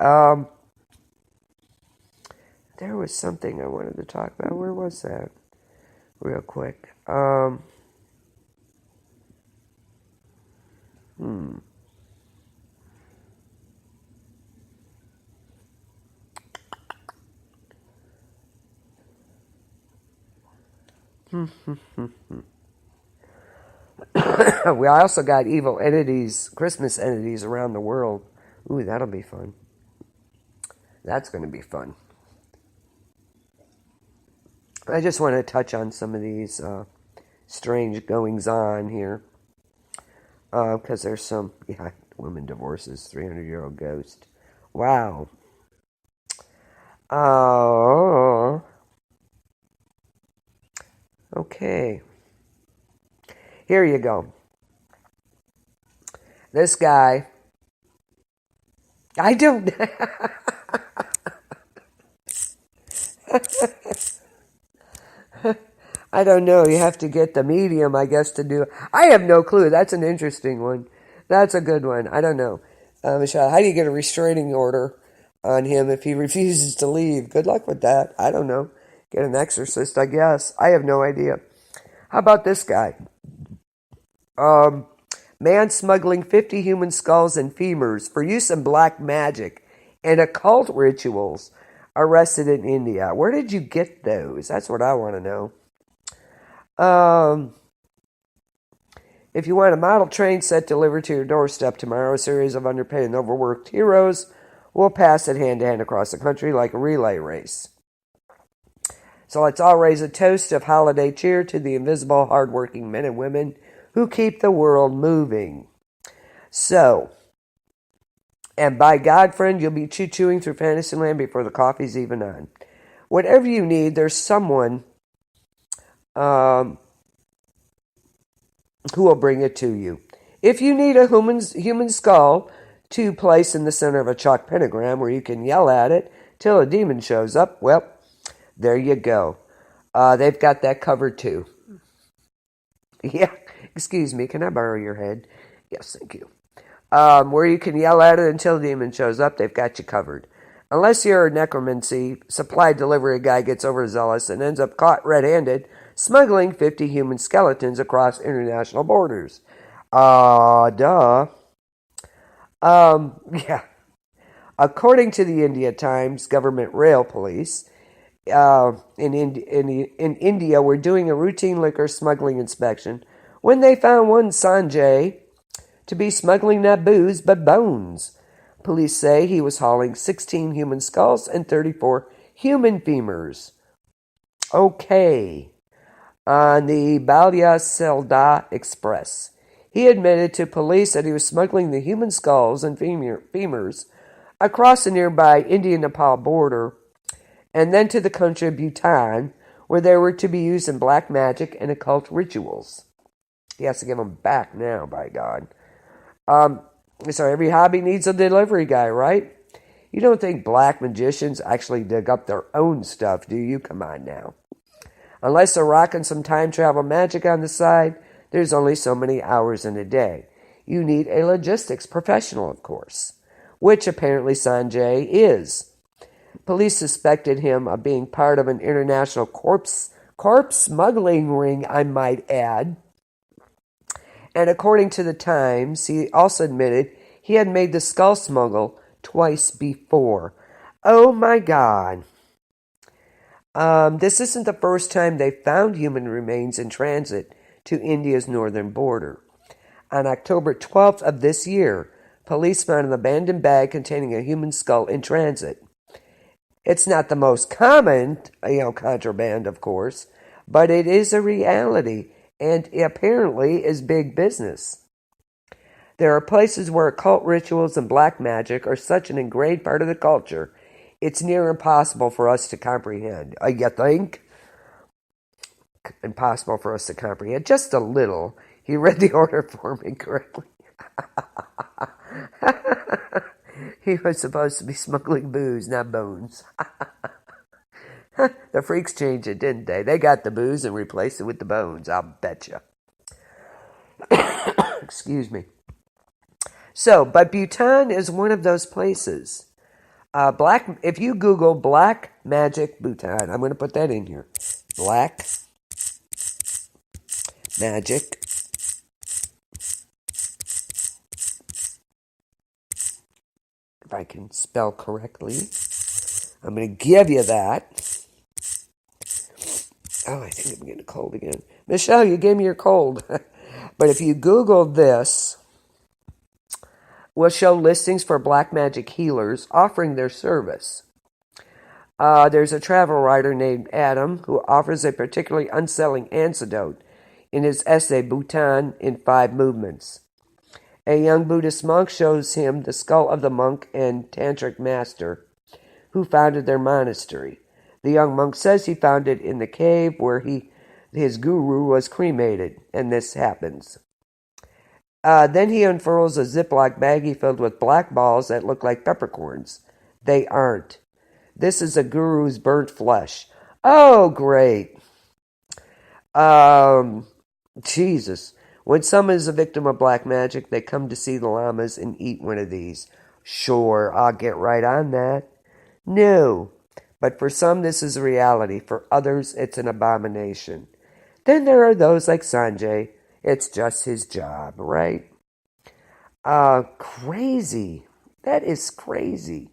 There was something I wanted to talk about. Where was that? Real quick. We also got evil entities, Christmas entities around the world. Ooh, that'll be fun. That's going to be fun. I just want to touch on some of these strange goings on here. Because there's some, woman divorces 300-year-old ghost. Wow. Oh. Okay. Here you go. This guy, I don't. I don't know. You have to get the medium, I guess, to do. I have no clue. That's an interesting one. That's a good one. I don't know. Michelle, how do you get a restraining order on him if he refuses to leave? Good luck with that. I don't know. Get an exorcist, I guess. I have no idea. How about this guy? Man smuggling 50 human skulls and femurs for use in black magic and occult rituals arrested in India. Where did you get those? That's what I want to know. If you want a model train set delivered to your doorstep tomorrow, a series of underpaid and overworked heroes will pass it hand to hand across the country like a relay race. So let's all raise a toast of holiday cheer to the invisible, hardworking men and women who keep the world moving. So, and by God, friend, you'll be chewing through Fantasyland before the coffee's even on. Whatever you need, there's someone who will bring it to you. If you need a human skull to place in the center of a chalk pentagram where you can yell at it till a demon shows up, well, there you go. They've got that covered too. Yeah, excuse me, can I borrow your head? Yes, thank you. Where you can yell at it until the demon shows up, they've got you covered. Unless your necromancy supply delivery guy gets overzealous and ends up caught red-handed smuggling 50 human skeletons across international borders. Duh. Yeah. According to the India Times, government rail police in India were doing a routine liquor smuggling inspection when they found one Sanjay to be smuggling not booze but bones. Police say he was hauling 16 human skulls and 34 human femurs. Okay. On the Balya Selda Express, he admitted to police that he was smuggling the human skulls and femurs across the nearby India-Nepal border and then to the country of Bhutan, where they were to be used in black magic and occult rituals. He has to give them back now, by God. So every hobby needs a delivery guy, right? You don't think black magicians actually dig up their own stuff, do you? Come on now. Unless they're rocking some time travel magic on the side, there's only so many hours in a day. You need a logistics professional, of course, which apparently Sanjay is. Police suspected him of being part of an international corpse smuggling ring, I might add. And according to the Times, he also admitted he had made the skull smuggle twice before. Oh my God. This isn't the first time they found human remains in transit to India's northern border. On October 12th of this year, police found an abandoned bag containing a human skull in transit. It's not the most common, contraband, of course, but it is a reality and apparently is big business. There are places where occult rituals and black magic are such an ingrained part of the culture, it's near impossible for us to comprehend. You think? Impossible for us to comprehend. Just a little. He read the order for me correctly. He was supposed to be smuggling booze, not bones. The freaks changed it, didn't they? They got the booze and replaced it with the bones, I'll betcha. Excuse me. So, but Bhutan is one of those places. If you Google Black Magic Bhutan, I'm going to put that in here. Black Magic if I can spell correctly. I'm going to give you that. Oh, I think I'm getting cold again. Michelle, you gave me your cold. But if you Google this, we'll show listings for black magic healers offering their service. There's a travel writer named Adam who offers a particularly unsettling antidote in his essay Bhutan in 5 Movements. A young Buddhist monk shows him the skull of the monk and tantric master who founded their monastery. The young monk says he found it in the cave where his guru was cremated, and this happens. Then he unfurls a Ziploc baggie filled with black balls that look like peppercorns. They aren't. This is a guru's burnt flesh. Oh, great. Jesus. When someone is a victim of black magic, they come to see the llamas and eat one of these. Sure, I'll get right on that. No. But for some, this is a reality. For others, it's an abomination. Then there are those like Sanjay. It's just his job, right? Crazy. That is crazy.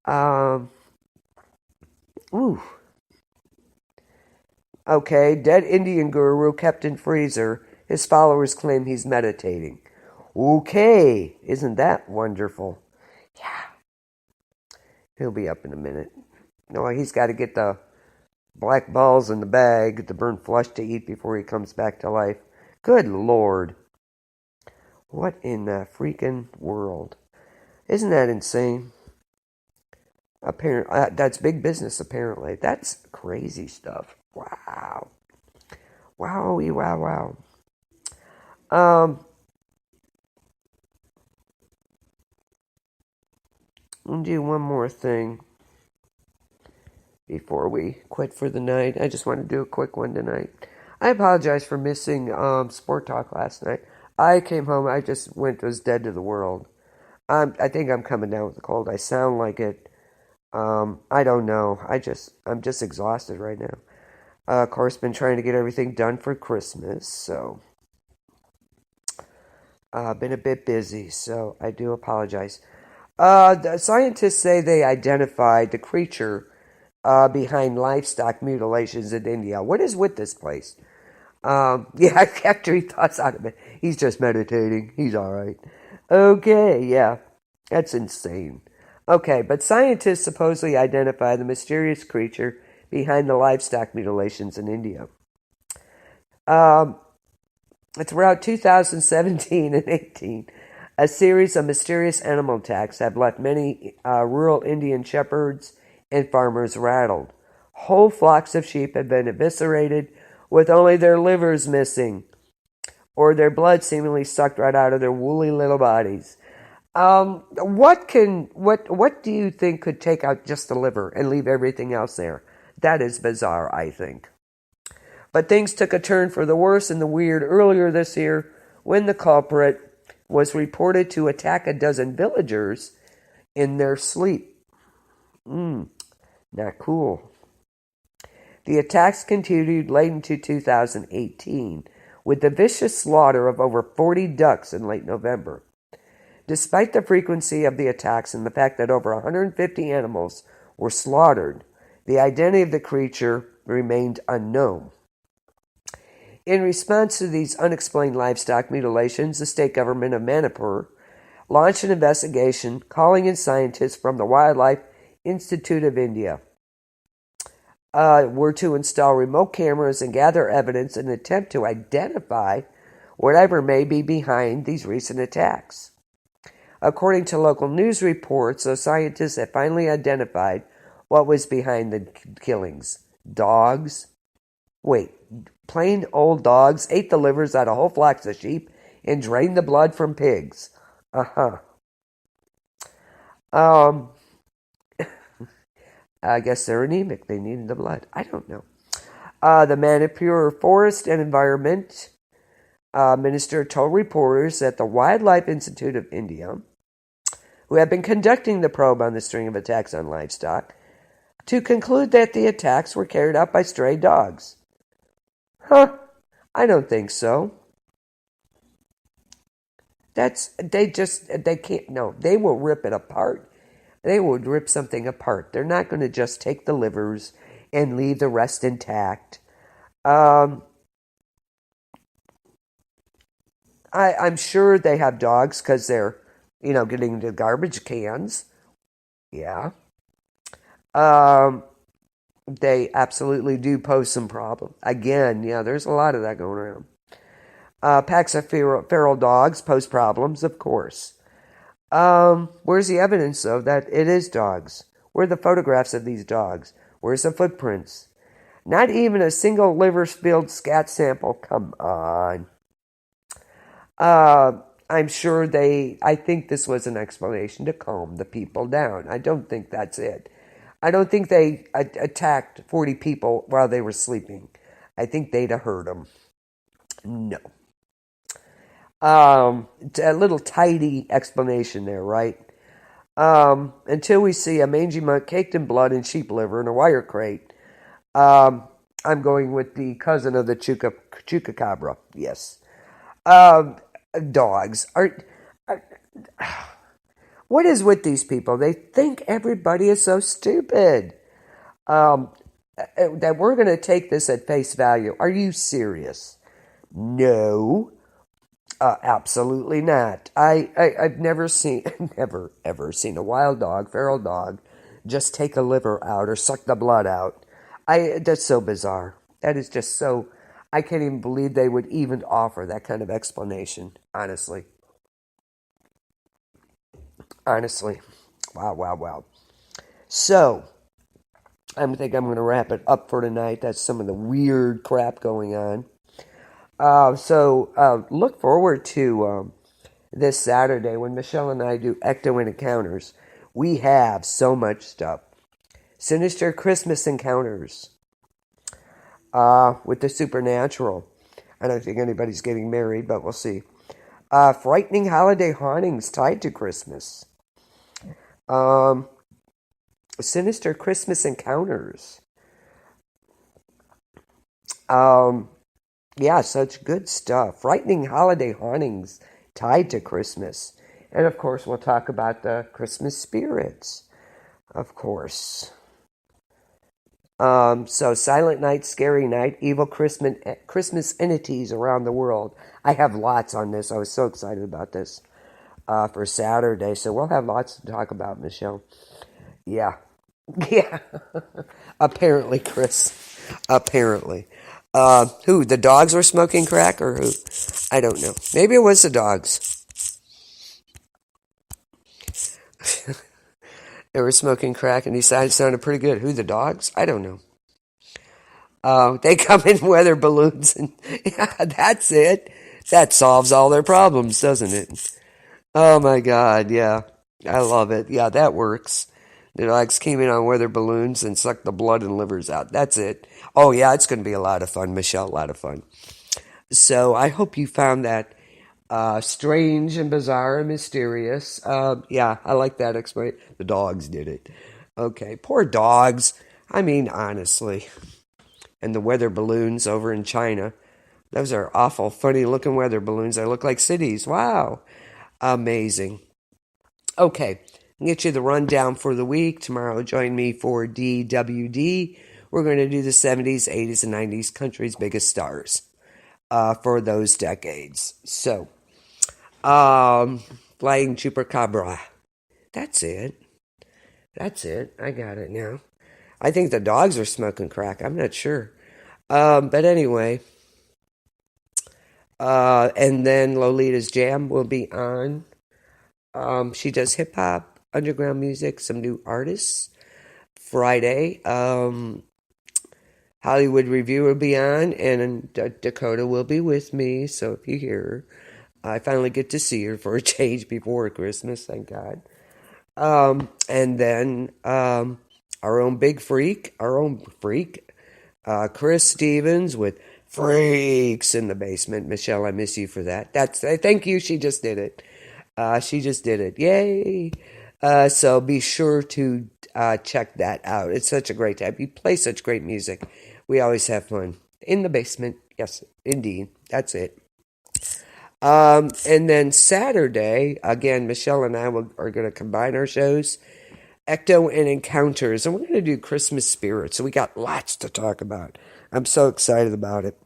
Ooh. Okay, dead Indian guru kept in freezer. His followers claim he's meditating. Okay, isn't that wonderful? Yeah. He'll be up in a minute. No, he's got to get the black balls in the bag, the burnt flesh to eat before he comes back to life. Good Lord. What in the freaking world? Isn't that insane? Apparently, that's big business, apparently. That's crazy stuff. Wow. Wowie, wow. I'll do one more thing before we quit for the night. I just want to do a quick one tonight. I apologize for missing Sport Talk last night. I came home, was dead to the world. I think I'm coming down with a cold. I sound like it. I don't know. I'm just exhausted right now. Of course, been trying to get everything done for Christmas, so been a bit busy, so I do apologize. The scientists say they identified the creature behind livestock mutilations in India. What is with this place? Yeah, after he thoughts out of it, he's just meditating. He's all right. Okay, yeah, that's insane. Okay, but scientists supposedly identify the mysterious creature behind the livestock mutilations in India. Throughout 2017 and 18, a series of mysterious animal attacks have left many rural Indian shepherds and farmers rattled. Whole flocks of sheep have been eviscerated with only their livers missing, or their blood seemingly sucked right out of their woolly little bodies. What do you think could take out just the liver and leave everything else there? That is bizarre, I think. But things took a turn for the worse in the weird earlier this year when the culprit was reported to attack a dozen villagers in their sleep. Not cool. The attacks continued late into 2018 with the vicious slaughter of over 40 ducks in late November. Despite the frequency of the attacks and the fact that over 150 animals were slaughtered, the identity of the creature remained unknown. In response to these unexplained livestock mutilations, the state government of Manipur launched an investigation calling in scientists from the Wildlife Institute of India were to install remote cameras and gather evidence in an attempt to identify whatever may be behind these recent attacks. According to local news reports, the scientists have finally identified what was behind the killings. Dogs. Wait, plain old dogs ate the livers out of whole flocks of sheep and drained the blood from pigs. I guess they're anemic. They needed the blood. I don't know. The Manipur Forest and Environment Minister told reporters that the Wildlife Institute of India, who have been conducting the probe on the string of attacks on livestock, to conclude that the attacks were carried out by stray dogs. I don't think so. They can't, no, they will rip it apart. They would rip something apart. They're not going to just take the livers and leave the rest intact. I'm sure they have dogs because they're, getting the garbage cans. Yeah. They absolutely do pose some problem. Again, yeah, there's a lot of that going around. Packs of feral dogs pose problems, of course. Where's the evidence, though, that it is dogs? Where are the photographs of these dogs? Where's the footprints? Not even a single liver-spilled scat sample. Come on. I'm sure I think this was an explanation to calm the people down. I don't think that's it. I don't think they attacked 40 people while they were sleeping. I think they'd have heard them. No. A little tidy explanation there, right? Until we see a mangy monk caked in blood and sheep liver in a wire crate, I'm going with the cousin of the chupacabra. Yes. Dogs. What is with these people? They think everybody is so stupid. That we're going to take this at face value. Are you serious? No. Absolutely not. I've never ever seen a wild dog, feral dog, just take a liver out or suck the blood out. That's so bizarre. That is just so, I can't even believe they would even offer that kind of explanation, honestly. Honestly. Wow. So, I think I'm going to wrap it up for tonight. That's some of the weird crap going on. So look forward to this Saturday when Michelle and I do Ecto Encounters. We have so much stuff. Sinister Christmas Encounters with the supernatural. I don't think anybody's getting married, but we'll see. Frightening holiday hauntings tied to Christmas. Sinister Christmas Encounters. Yeah, such good stuff. Frightening holiday hauntings tied to Christmas. And of course, we'll talk about the Christmas spirits. Of course. So Silent Night, Scary Night, evil Christmas entities around the world. I have lots on this. I was so excited about this for Saturday. So we'll have lots to talk about, Michelle. Yeah. Yeah. Apparently, Chris. Apparently. Who? The dogs were smoking crack or who? I don't know. Maybe it was the dogs. They were smoking crack and decided it sounded pretty good. Who, the dogs? I don't know. They come in weather balloons and yeah, that's it. That solves all their problems, doesn't it? Oh my God, yeah. I love it. Yeah, that works. The dogs came in on weather balloons and sucked the blood and livers out. That's it. Oh yeah, it's going to be a lot of fun, Michelle. A lot of fun. So I hope you found that strange and bizarre and mysterious. Yeah, I like that explanation. The dogs did it. Okay, poor dogs. I mean, honestly. And the weather balloons over in China. Those are awful, funny-looking weather balloons. They look like cities. Wow. Amazing. Okay, I'll get you the rundown for the week. Tomorrow, join me for DWD. We're going to do the 70s, 80s, and 90s country's biggest stars for those decades. So, Flying Chupacabra. That's it. I got it now. I think the dogs are smoking crack. I'm not sure. But anyway. And then Lolita's Jam will be on. She does hip hop, underground music, some new artists. Friday, Hollywood Review will be on, and Dakota will be with me. So if you hear her, I finally get to see her for a change before Christmas, thank God. And then our own freak, Chris Stevens with Freaks in the Basement. Michelle, I miss you for that. Thank you. She just did it. Yay! So be sure to check that out. It's such a great time. You play such great music. We always have fun. In the basement. Yes, indeed. That's it. And then Saturday, again, Michelle and I are going to combine our shows, Ecto and Encounters, and we're going to do Christmas Spirit. So we got lots to talk about. I'm so excited about it.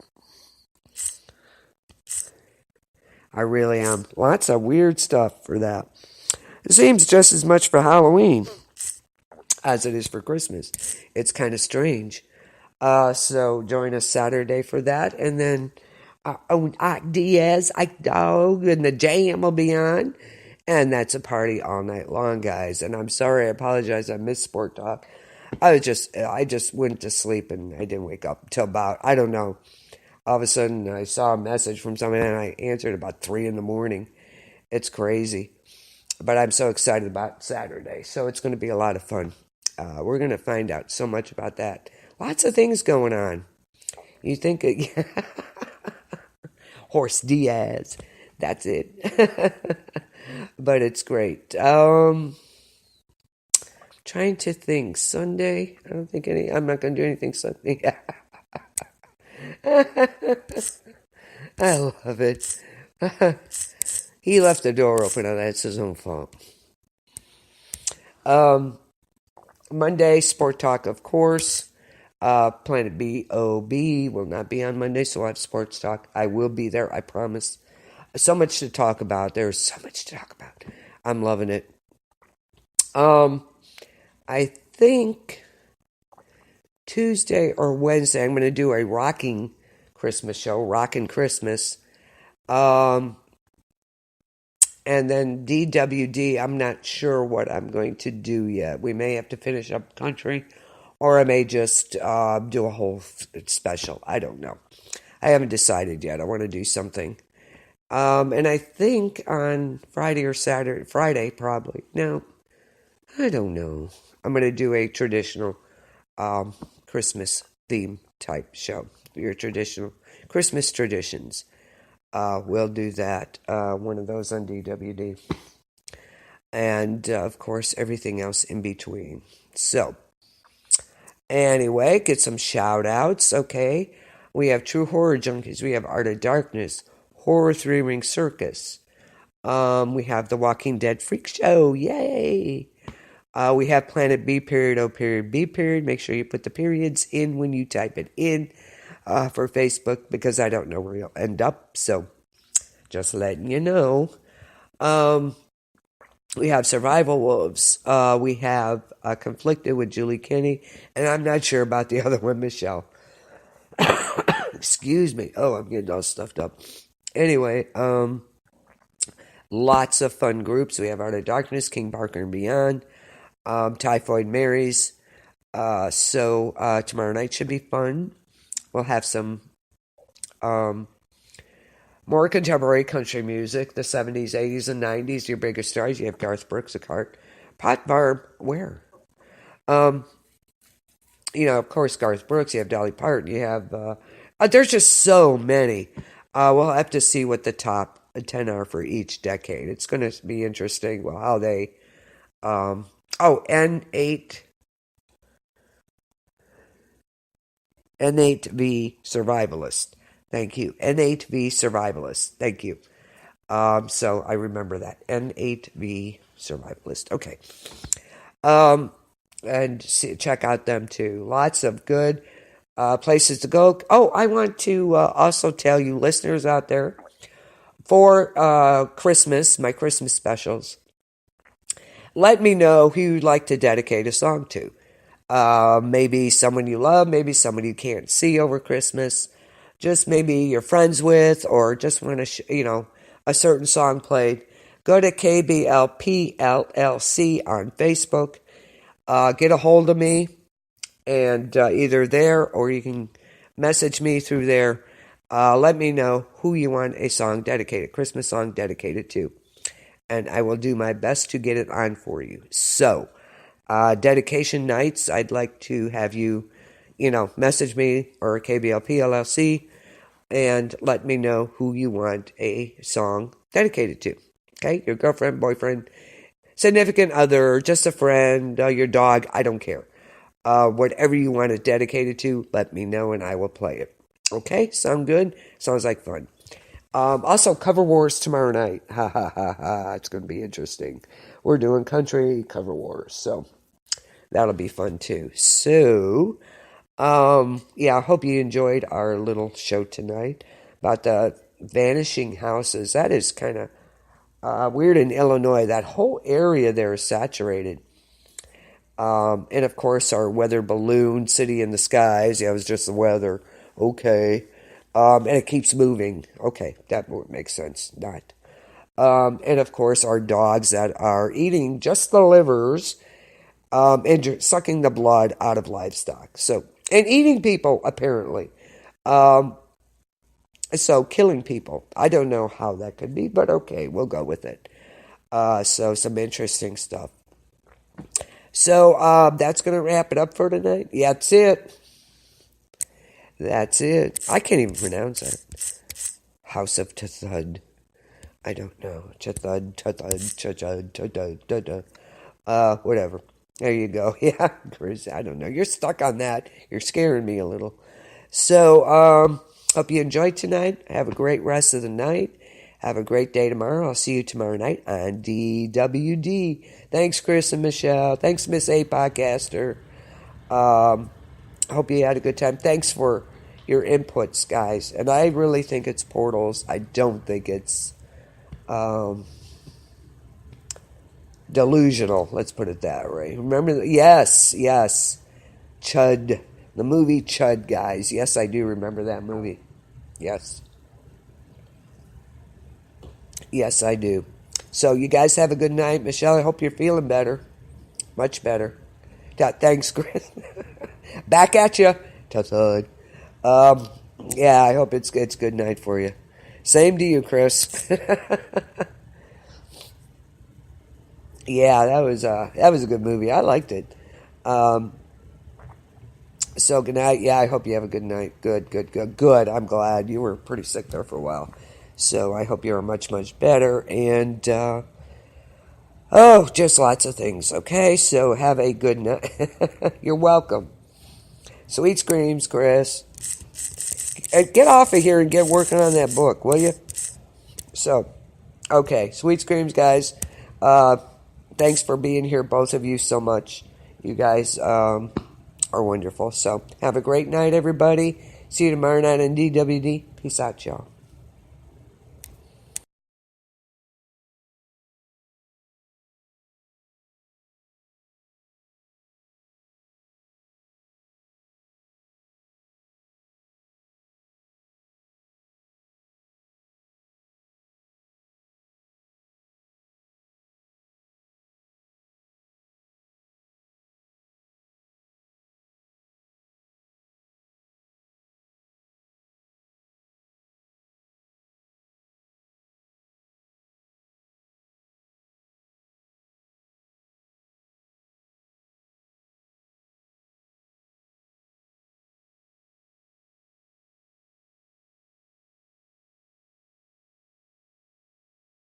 I really am. Lots of weird stuff for that. It seems just as much for Halloween. as it is for Christmas. It's kind of strange. So join us Saturday for that. And then Ike Diaz, Ike Dog, and the Jam will be on. And that's a party all night long, guys. And I'm sorry, I apologize, I missed Sport Talk. I just went to sleep and I didn't wake up till about, I don't know. All of a sudden, I saw a message from someone and I answered about 3 in the morning. It's crazy. But I'm so excited about Saturday. So it's going to be a lot of fun. We're going to find out so much about that. Lots of things going on. You think, Horse Diaz. That's it. But it's great. Trying to think. Sunday? I don't think I'm not going to do anything Sunday. I love it. He left the door open, and that's his own fault. Monday, Sport Talk, of course. Planet B.O.B. will not be on Monday, so I'll have Sports Talk. I will be there, I promise. So much to talk about. There's so much to talk about. I'm loving it. I think Tuesday or Wednesday, I'm going to do a rocking Christmas show, Rockin' Christmas. And then DWD, I'm not sure what I'm going to do yet. We may have to finish up country, or I may just do a whole special. I don't know. I haven't decided yet. I want to do something. And I think on Friday or Saturday, Friday probably. No, I don't know. I'm going to do a traditional Christmas theme type show. Your traditional Christmas traditions. We'll do that. One of those on DWD. And, of course, everything else in between. So, anyway, get some shout-outs, okay? We have True Horror Junkies. We have Art of Darkness. Horror 3-Ring Circus. We have The Walking Dead Freak Show. Yay! We have Planet B period, O period, B period. Make sure you put the periods in when you type it in for Facebook, because I don't know where you'll end up. So, just letting you know. We have Survival Wolves. We have Conflicted with Julie Kenny. And I'm not sure about the other one, Michelle. Excuse me. Oh, I'm getting all stuffed up. Anyway, lots of fun groups. We have Art of Darkness, King Parker and Beyond, Typhoid Marys. So tomorrow night should be fun. We'll have some more contemporary country music, the 70s, 80s, and 90s, your biggest stars. You have Garth Brooks, Pot Barb, where? Of course, Garth Brooks, you have Dolly Parton, you have, there's just so many. We'll have to see what the top 10 are for each decade. It's going to be interesting, how they, N8V Survivalist. Thank you. N8V Survivalist. Thank you. So I remember that. N8V Survivalist. Okay. And check out them too. Lots of good places to go. Oh, I want to also tell you, listeners out there, for Christmas, my Christmas specials, let me know who you'd like to dedicate a song to. Maybe someone you love, maybe someone you can't see over Christmas, just maybe you're friends with, or just want to, a certain song played. Go to KBLP LLC on Facebook. Get a hold of me, and either there or you can message me through there. Let me know who you want a song dedicated, Christmas song dedicated to, and I will do my best to get it on for you. So, dedication nights, I'd like to have you, message me or KBLP LLC and let me know who you want a song dedicated to. Okay, your girlfriend, boyfriend, significant other, just a friend, your dog, I don't care. Whatever you want it dedicated to, let me know and I will play it. Okay, sound good? Sounds like fun. Also, Cover Wars tomorrow night. Ha ha ha ha, it's going to be interesting. We're doing country Cover Wars, so that'll be fun too. So, I hope you enjoyed our little show tonight about the vanishing houses. That is kind of weird in Illinois. That whole area there is saturated. And of course, our weather balloon, City in the Skies. Yeah, it was just the weather. Okay. And it keeps moving. Okay, that makes sense. Not. And of course, our dogs that are eating just the livers and sucking the blood out of livestock. So, and eating people, apparently. So, killing people. I don't know how that could be, but okay, we'll go with it. So, some interesting stuff. So, that's going to wrap it up for tonight. Yeah, that's it. That's it. I can't even pronounce it. House of Tathud. I don't know. Tathud, Tathud, Tathud, Tathud, Tathud. Whatever. There you go. Yeah, Chris, I don't know. You're stuck on that. You're scaring me a little. So, hope you enjoyed tonight. Have a great rest of the night. Have a great day tomorrow. I'll see you tomorrow night on DWD. Thanks, Chris and Michelle. Thanks, Miss A Podcaster. Hope you had a good time. Thanks for your inputs, guys. And I really think it's portals. I don't think it's delusional. Let's put it that way. Remember? Yes. Chud. The movie Chud, guys. Yes, I do remember that movie. Yes. Yes, I do. So you guys have a good night. Michelle, I hope you're feeling better. Much better. Thanks, Chris. Back at you. Yeah, I hope it's good night for you. Same to you, Chris. Yeah, that was a good movie. I liked it. So good night. Yeah, I hope you have a good night. Good. I'm glad you were pretty sick there for a while. So I hope you're much better. And just lots of things. Okay, so have a good night. You're welcome. Sweet screams, Chris. Get off of here and get working on that book, will you? So, okay, sweet screams, guys. Thanks for being here, both of you, so much. You guys are wonderful. So, have a great night, everybody. See you tomorrow night on DWD. Peace out, y'all.